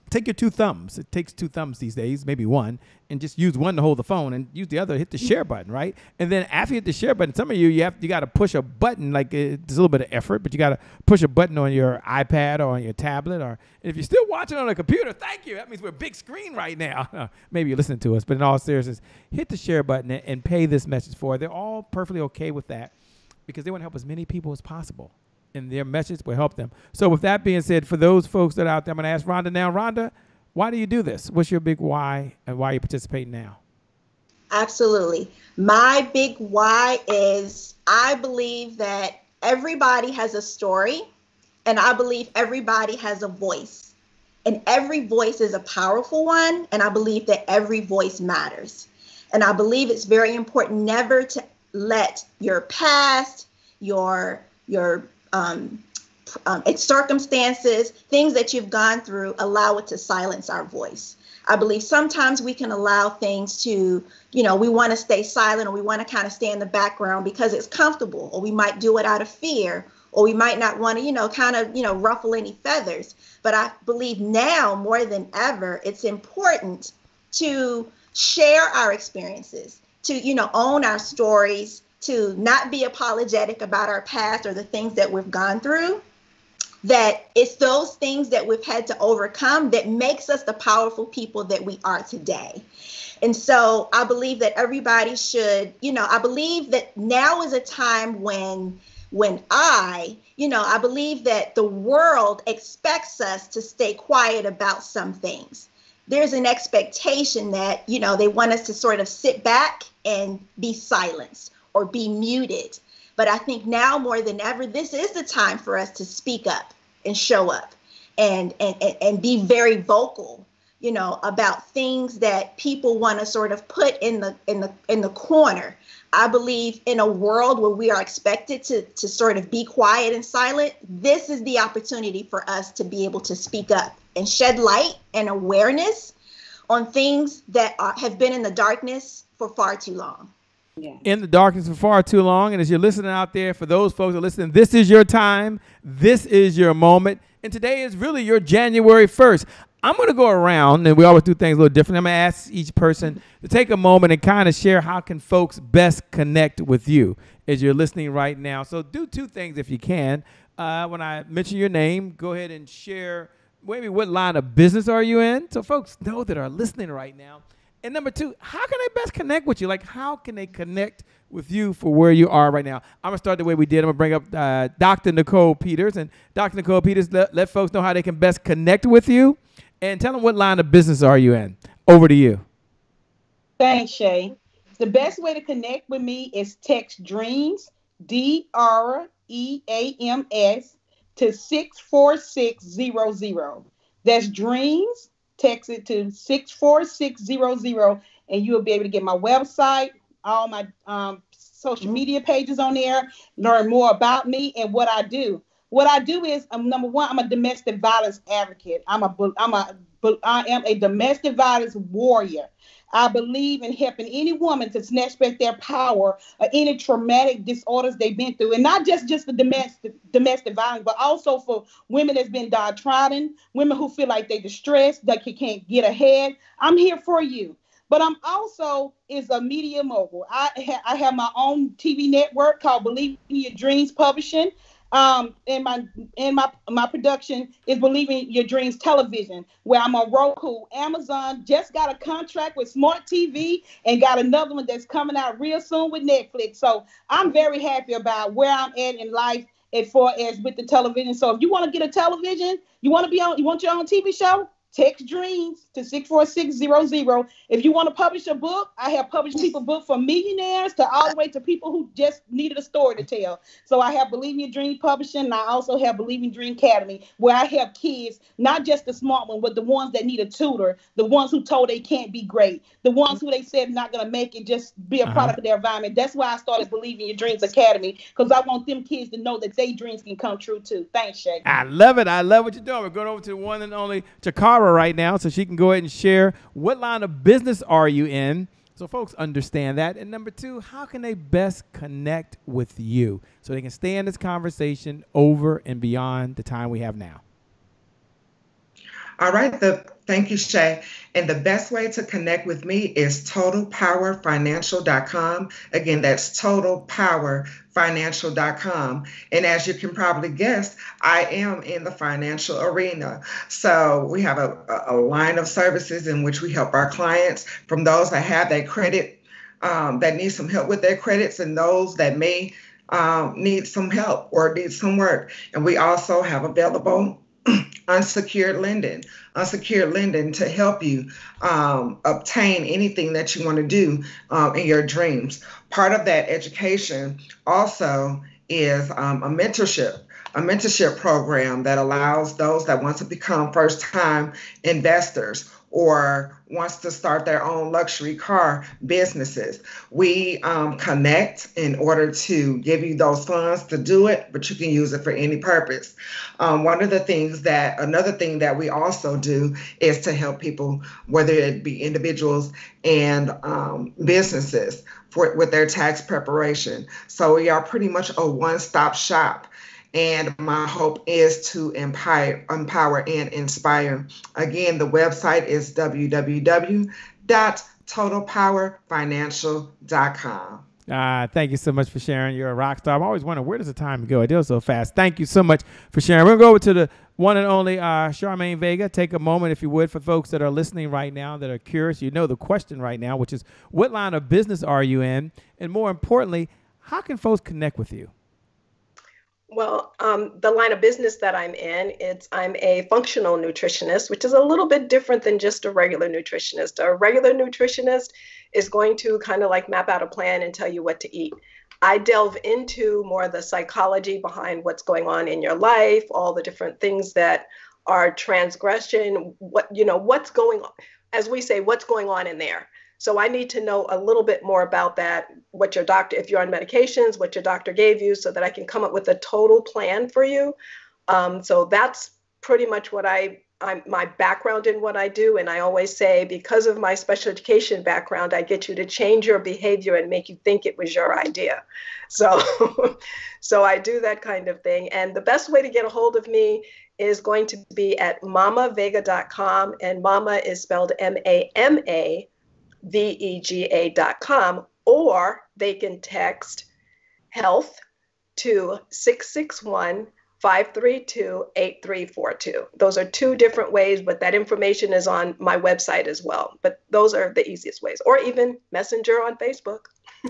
take your two thumbs. It takes two thumbs these days, maybe one, and just use one to hold the phone and use the other to hit the share button, right? And then after you hit the share button, some of you got to push a button. Like it's a little bit of effort, but you got to push a button on your iPad or on your tablet. Or if you're still watching on a computer, thank you. That means we're big screen right now. Maybe you're listening to us, but in all seriousness, hit the share button and pay this message forward. They're all perfectly okay with that because they want to help as many people as possible. And their message will help them. So with that being said, for those folks that are out there, I'm going to ask Rhonda now. Rhonda, why do you do this? What's your big why and why you participate now? Absolutely. My big why is I believe that everybody has a story, and I believe everybody has a voice. And every voice is a powerful one, and I believe that every voice matters. And I believe it's very important never to let your past, your circumstances, things that you've gone through, allow it to silence our voice. I believe sometimes we can allow things to, we want to stay silent, or we want to kind of stay in the background because it's comfortable, or we might do it out of fear, or we might not want to, ruffle any feathers. But I believe now more than ever, it's important to share our experiences, to, own our stories, to not be apologetic about our past or the things that we've gone through. That it's those things that we've had to overcome that makes us the powerful people that we are today. And so I believe that everybody should, I believe that now is a time when I believe that the world expects us to stay quiet about some things. There's an expectation that, they want us to sort of sit back and be silenced or be muted. But I think now more than ever, this is the time for us to speak up and show up and be very vocal, about things that people want to sort of put in the corner. I believe in a world where we are expected to sort of be quiet and silent, this is the opportunity for us to be able to speak up and shed light and awareness on things that have been in the darkness for far too long. Yeah. In the darkness for far too long. And as you're listening out there, for those folks that are listening, this is your time. This is your moment. And today is really your January 1st. I'm going to go around, and we always do things a little different. I'm going to ask each person to take a moment and kind of share how can folks best connect with you as you're listening right now. So do two things if you can. When I mention your name, go ahead and share maybe what line of business are you in, so folks know that are listening right now. And number two, how can they best connect with you? Like, how can they connect with you for where you are right now? I'm going to start the way we did. I'm going to bring up Dr. Nicole Peters. And Dr. Nicole Peters, let folks know how they can best connect with you. And tell them what line of business are you in. Over to you. Thanks, Shay. The best way to connect with me is text DREAMS, DREAMS, to 64600. That's DREAMS. Text it to 64600, and you'll be able to get my website, all my social media pages on there, learn more about me and what I do. What I do is, number one, I'm a domestic violence advocate. I am a domestic violence warrior. I believe in helping any woman to snatch back their power or any traumatic disorders they've been through. And not just the domestic violence, but also for women that's been downtrodden, women who feel like they're distressed, that can't get ahead. I'm here for you. But I'm also is a media mogul. I have my own TV network called Believe in Your Dreams Publishing. And my production is Believing Your Dreams Television, where I'm on Roku. Amazon just got a contract with Smart TV and got another one that's coming out real soon with Netflix. So I'm very happy about where I'm at in life as far as with the television. So if you want to get a television, you want your own TV show, text DREAMS to 64600. If you want to publish a book, I have published people book from millionaires to all the way to people who just needed a story to tell. So I have Believe in Your Dream Publishing, and I also have Believe in Dream Academy, where I help kids, not just the smart ones, but the ones that need a tutor, the ones who told they can't be great, the ones who they said not going to make it, just be a product of their environment. That's why I started Believe in Your Dreams Academy, because I want them kids to know that their dreams can come true too. Thanks, Shay. I love it. I love what you're doing. We're going over to the one and only Chikara right now, so she can go ahead and share what line of business are you in, so folks understand that. And number two, how can they best connect with you so they can stay in this conversation over and beyond the time we have now? All right. Thank you, Shay. And the best way to connect with me is totalpowerfinancial.com. Again, that's totalpowerfinancial.com. And as you can probably guess, I am in the financial arena. So we have a line of services in which we help our clients, from those that have that credit, that need some help with their credits, and those that may need some help or need some work. And we also have available unsecured lending to help you obtain anything that you want to do in your dreams. Part of that education also is a mentorship program that allows those that want to become first-time investors or wants to start their own luxury car businesses. We connect in order to give you those funds to do it, but you can use it for any purpose. Another thing that we also do is to help people, whether it be individuals and businesses, with their tax preparation. So we are pretty much a one-stop shop. And my hope is to empower and inspire. Again, the website is www.totalpowerfinancial.com. Thank you so much for sharing. You're a rock star. I'm always wondering, where does the time go? It goes so fast. Thank you so much for sharing. We're going to go over to the one and only Charmaine Vega. Take a moment, if you would, for folks that are listening right now that are curious. You know the question right now, which is, what line of business are you in? And more importantly, how can folks connect with you? Well, the line of business that I'm in, I'm a functional nutritionist, which is a little bit different than just a regular nutritionist. A regular nutritionist is going to kind of like map out a plan and tell you what to eat. I delve into more of the psychology behind what's going on in your life, all the different things that are transgression, what's going on, as we say, what's going on in there. So I need to know a little bit more about that, what your doctor, if you're on medications, what your doctor gave you, so that I can come up with a total plan for you. So that's pretty much what my background in what I do. And I always say, because of my special education background, I get you to change your behavior and make you think it was your idea. So, so I do that kind of thing. And the best way to get a hold of me is going to be at mamavega.com. And mama is spelled MAMAVEGA.com, or they can text health to 661-532-8342. Those are two different ways, but that information is on my website as well. But those are the easiest ways, or even Messenger on Facebook.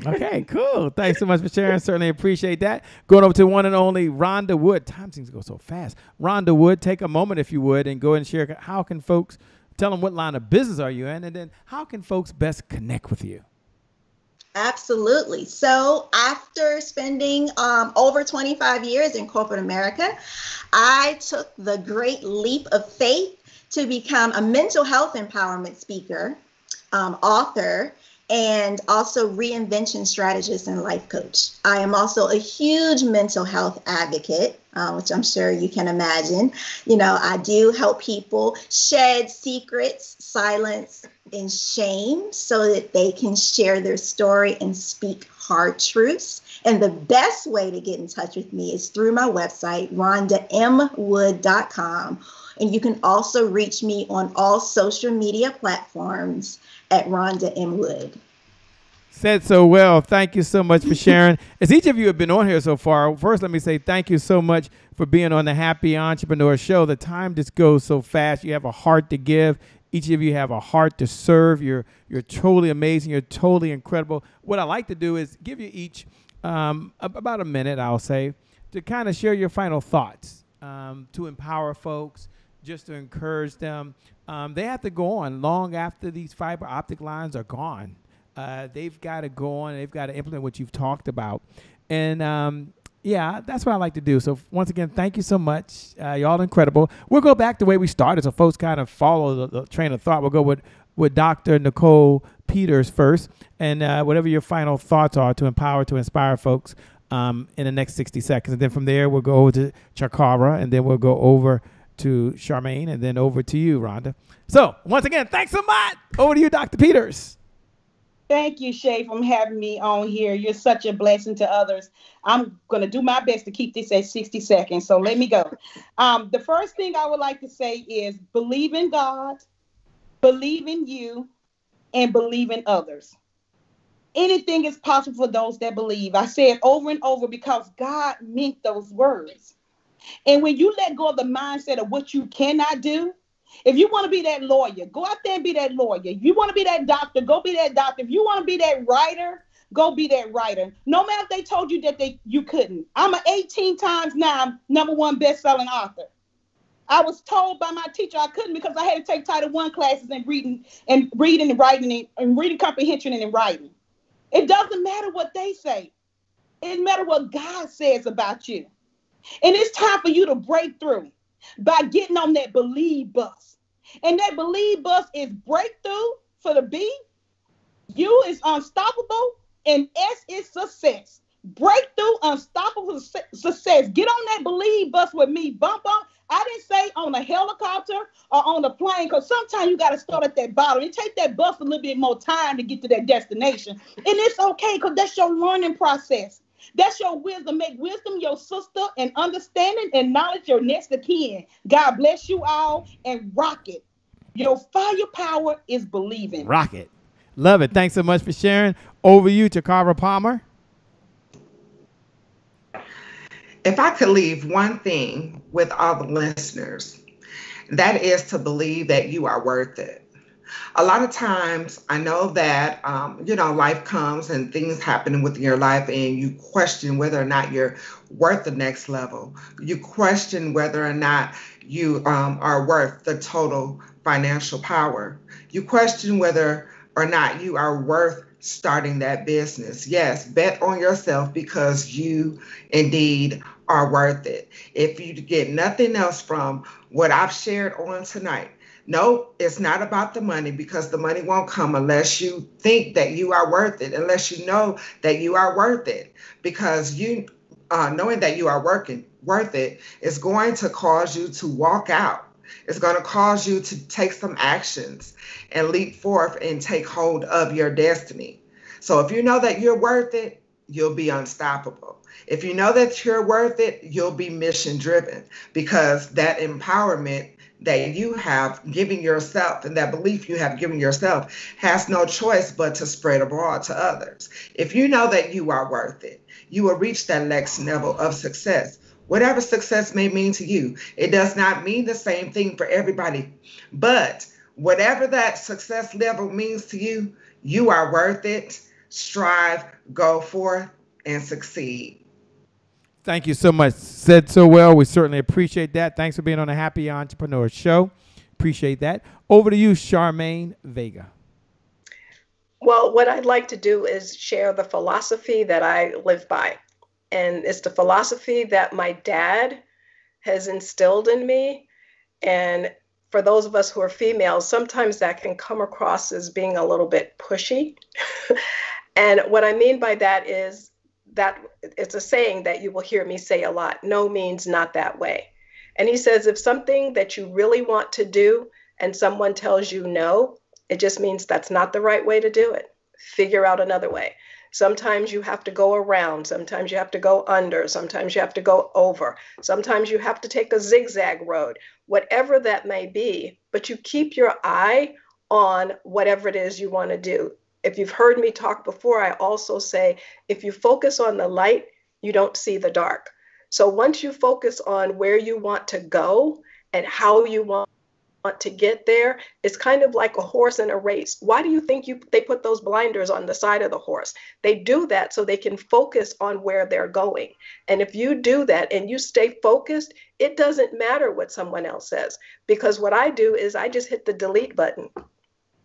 Okay, cool. Thanks so much for sharing. Certainly appreciate that. Going over to one and only Rhonda Wood. Time seems to go so fast. Rhonda Wood, take a moment if you would and go ahead and share how can folks, tell them what line of business are you in, and then how can folks best connect with you? Absolutely. So after spending over 25 years in corporate America, I took the great leap of faith to become a mental health empowerment speaker, author, and also reinvention strategist and life coach. I am also a huge mental health advocate, which I'm sure you can imagine. You know, I do help people shed secrets, silence, and shame so that they can share their story and speak hard truths. And the best way to get in touch with me is through my website, rhondamwood.com. And you can also reach me on all social media platforms at Rhonda M. Wood. Said so well. Thank you so much for sharing. As each of you have been on here so far, first let me say thank you so much for being on the Happy Entrepreneur Show. The time just goes so fast. You have a heart to give. Each of you have a heart to serve. You're totally amazing. You're totally incredible. What I like to do is give you each about a minute, I'll say, to kind of share your final thoughts, to empower folks, just to encourage them. They have to go on long after these fiber optic lines are gone. They've got to go on. They've got to implement what you've talked about. And, yeah, that's what I like to do. So, once again, thank you so much. Y'all incredible. We'll go back the way we started so folks kind of follow the train of thought. We'll go with Dr. Nicole Peters first. And whatever your final thoughts are to empower, to inspire folks in the next 60 seconds. And then from there, we'll go over to Chakara. And then we'll go over to Charmaine. And then over to you, Rhonda. So, once again, thanks so much. Over to you, Dr. Peters. Thank you, Shay, for having me on here. You're such a blessing to others. I'm going to do my best to keep this at 60 seconds, so let me go. The first thing I would like to say is believe in God, believe in you, and believe in others. Anything is possible for those that believe. I say it over and over because God meant those words. And when you let go of the mindset of what you cannot do, if you want to be that lawyer, go out there and be that lawyer. If you want to be that doctor, go be that doctor. If you want to be that writer, go be that writer. No matter if they told you that you couldn't. I'm an 18 times now #1 best-selling author. I was told by my teacher I couldn't because I had to take Title I classes in reading and writing and reading comprehension and in writing. It doesn't matter what they say. It matters what God says about you. And it's time for you to break through by getting on that believe bus. And that believe bus is breakthrough for the B. U is unstoppable. And S is success. Breakthrough, unstoppable success. Get on that believe bus with me. Bump. I didn't say on a helicopter or on a plane, because sometimes you got to start at that bottom. It takes that bus a little bit more time to get to that destination. And it's okay, because that's your learning process. That's your wisdom. Make wisdom your sister, and understanding and knowledge your next of kin. God bless you all, and rock it. Your firepower is believing. Rock it. Love it. Thanks so much for sharing. Over you, Chakara Palmer. If I could leave one thing with all the listeners, that is to believe that you are worth it. A lot of times I know that, life comes and things happen with your life and you question whether or not you're worth the next level. You question whether or not you are worth the total financial power. You question whether or not you are worth starting that business. Yes, bet on yourself because you indeed are worth it. If you get nothing else from what I've shared on tonight, no, it's not about the money, because the money won't come unless you think that you are worth it, unless you know that you are worth it, because you knowing that you are worth it is going to cause you to walk out. It's going to cause you to take some actions and leap forth and take hold of your destiny. So if you know that you're worth it, you'll be unstoppable. If you know that you're worth it, you'll be mission driven, because that empowerment that you have given yourself and that belief you have given yourself has no choice but to spread abroad to others. If you know that you are worth it, you will reach that next level of success. Whatever success may mean to you, it does not mean the same thing for everybody. But whatever that success level means to you, you are worth it. strive, go forth, and succeed. Thank you so much. Said so well. We certainly appreciate that. Thanks for being on the Happy Entrepreneur Show. Appreciate that. Over to you, Charmaine Vega. Well, what I'd like to do is share the philosophy that I live by. And it's the philosophy that my dad has instilled in me. And for those of us who are females, sometimes that can come across as being a little bit pushy. And what I mean by that is that it's a saying that you will hear me say a lot: no means not that way. And he says, if something that you really want to do and someone tells you no, it just means that's not the right way to do it. Figure out another way. Sometimes you have to go around. Sometimes you have to go under. Sometimes you have to go over. Sometimes you have to take a zigzag road, whatever that may be. But you keep your eye on whatever it is you want to do. If you've heard me talk before, I also say, if you focus on the light, you don't see the dark. So once you focus on where you want to go and how you want to get there, it's kind of like a horse in a race. Why do you think they put those blinders on the side of the horse? They do that so they can focus on where they're going. And if you do that and you stay focused, it doesn't matter what someone else says. Because what I do is I just hit the delete button.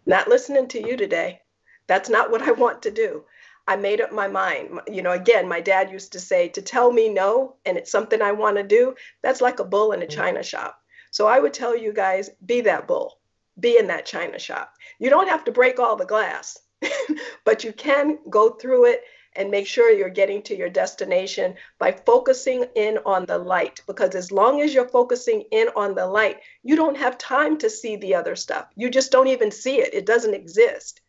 Not listening to you today. That's not what I want to do. I made up my mind. Again, my dad used to say, to tell me no, and it's something I want to do, that's like a bull in a china shop. So I would tell you guys, be that bull, be in that china shop. You don't have to break all the glass, but you can go through it and make sure you're getting to your destination by focusing in on the light. Because as long as you're focusing in on the light, you don't have time to see the other stuff. You just don't even see it. It doesn't exist.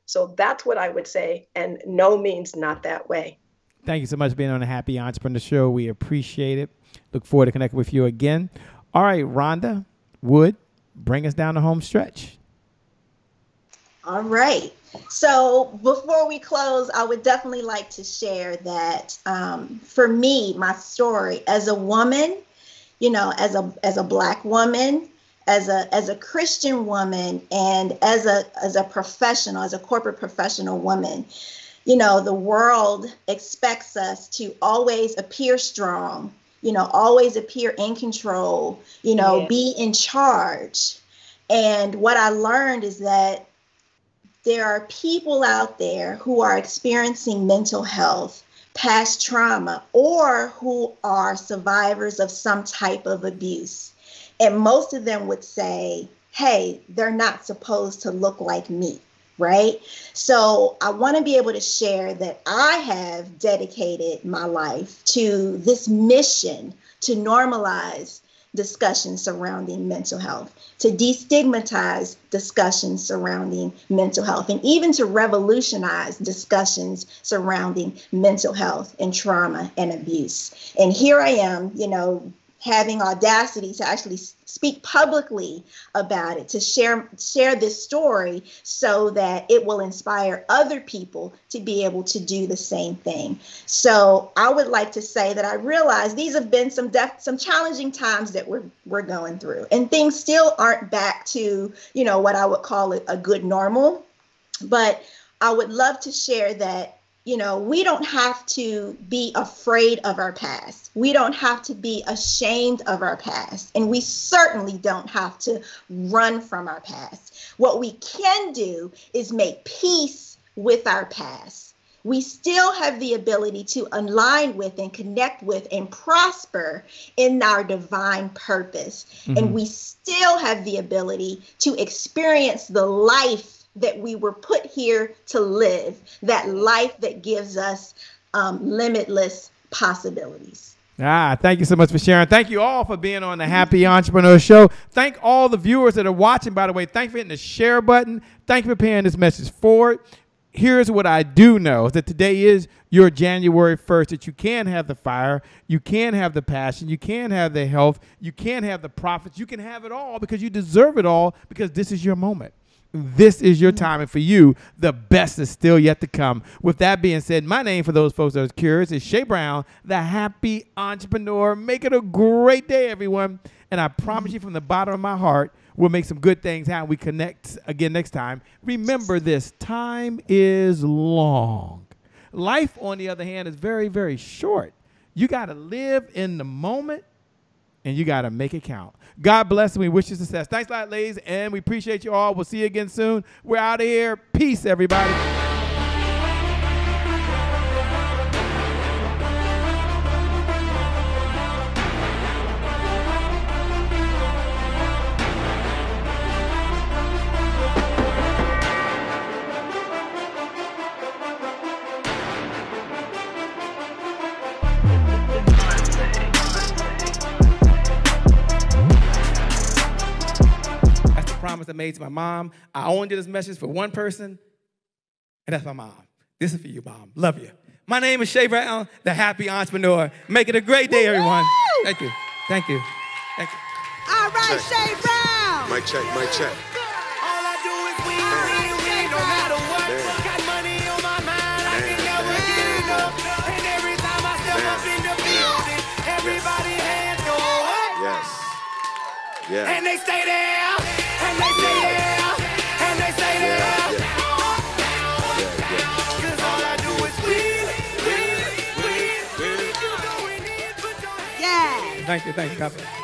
So that's what I would say, and no means not that way. Thank you so much for being on the Happy Entrepreneur Show. We appreciate it. Look forward to connecting with you again. All right, Rhonda Wood, bring us down the home stretch. All right. So before we close, I would definitely like to share that for me, my story as a woman, as a Black woman, as a Christian woman, and as a professional, as a corporate professional woman, the world expects us to always appear strong, always appear in control, Yes. be in charge. And what I learned is that there are people out there who are experiencing mental health, past trauma, or who are survivors of some type of abuse. And most of them would say, hey, they're not supposed to look like me, right? So I want to be able to share that I have dedicated my life to this mission to normalize discussions surrounding mental health, to destigmatize discussions surrounding mental health, and even to revolutionize discussions surrounding mental health and trauma and abuse. And here I am, having audacity to actually speak publicly about it, to share this story so that it will inspire other people to be able to do the same thing. So I would like to say that I realize these have been some challenging times that we're going through, and things still aren't back to, what I would call a good normal. But I would love to share that we don't have to be afraid of our past. We don't have to be ashamed of our past. And we certainly don't have to run from our past. What we can do is make peace with our past. We still have the ability to align with and connect with and prosper in our divine purpose. Mm-hmm. And we still have the ability to experience the life that we were put here to live, that life that gives us limitless possibilities. Thank you so much for sharing. Thank you all for being on the Happy Entrepreneur Show. Thank all the viewers that are watching, by the way. Thank you for hitting the share button. Thank you for paying this message forward. Here's what I do know, is that today is your January 1st, that you can have the fire, you can have the passion, you can have the health, you can have the profits, you can have it all because you deserve it all, because this is your moment. This is your time, and for you, the best is still yet to come. With that being said, my name, for those folks that are curious, is Shay Brown, the Happy Entrepreneur. Make it a great day, everyone. And I promise you from the bottom of my heart, we'll make some good things happen. We connect again next time. Remember this, time is long. Life, on the other hand, is very, very short. You got to live in the moment, and you got to make it count. God bless, and we wish you success. Thanks a lot, ladies, and we appreciate you all. We'll see you again soon. We're out of here. Peace, everybody. Promise I made to my mom. I only did this message for one person, and that's my mom. This is for you, Mom. Love you. My name is Shay Brown, the happy entrepreneur. Make it a great day, everyone. Thank you. Thank you. Thank you. All right, Shay Brown. Mic check, mic check. All I do is win, no matter what. Got money on my mind, I can never get enough. And every time I step up in the building, everybody hands go up. Yes. Yeah. And they stay there. And they stay there, and they stay there. Cause all I do is win. Thank you, God bless.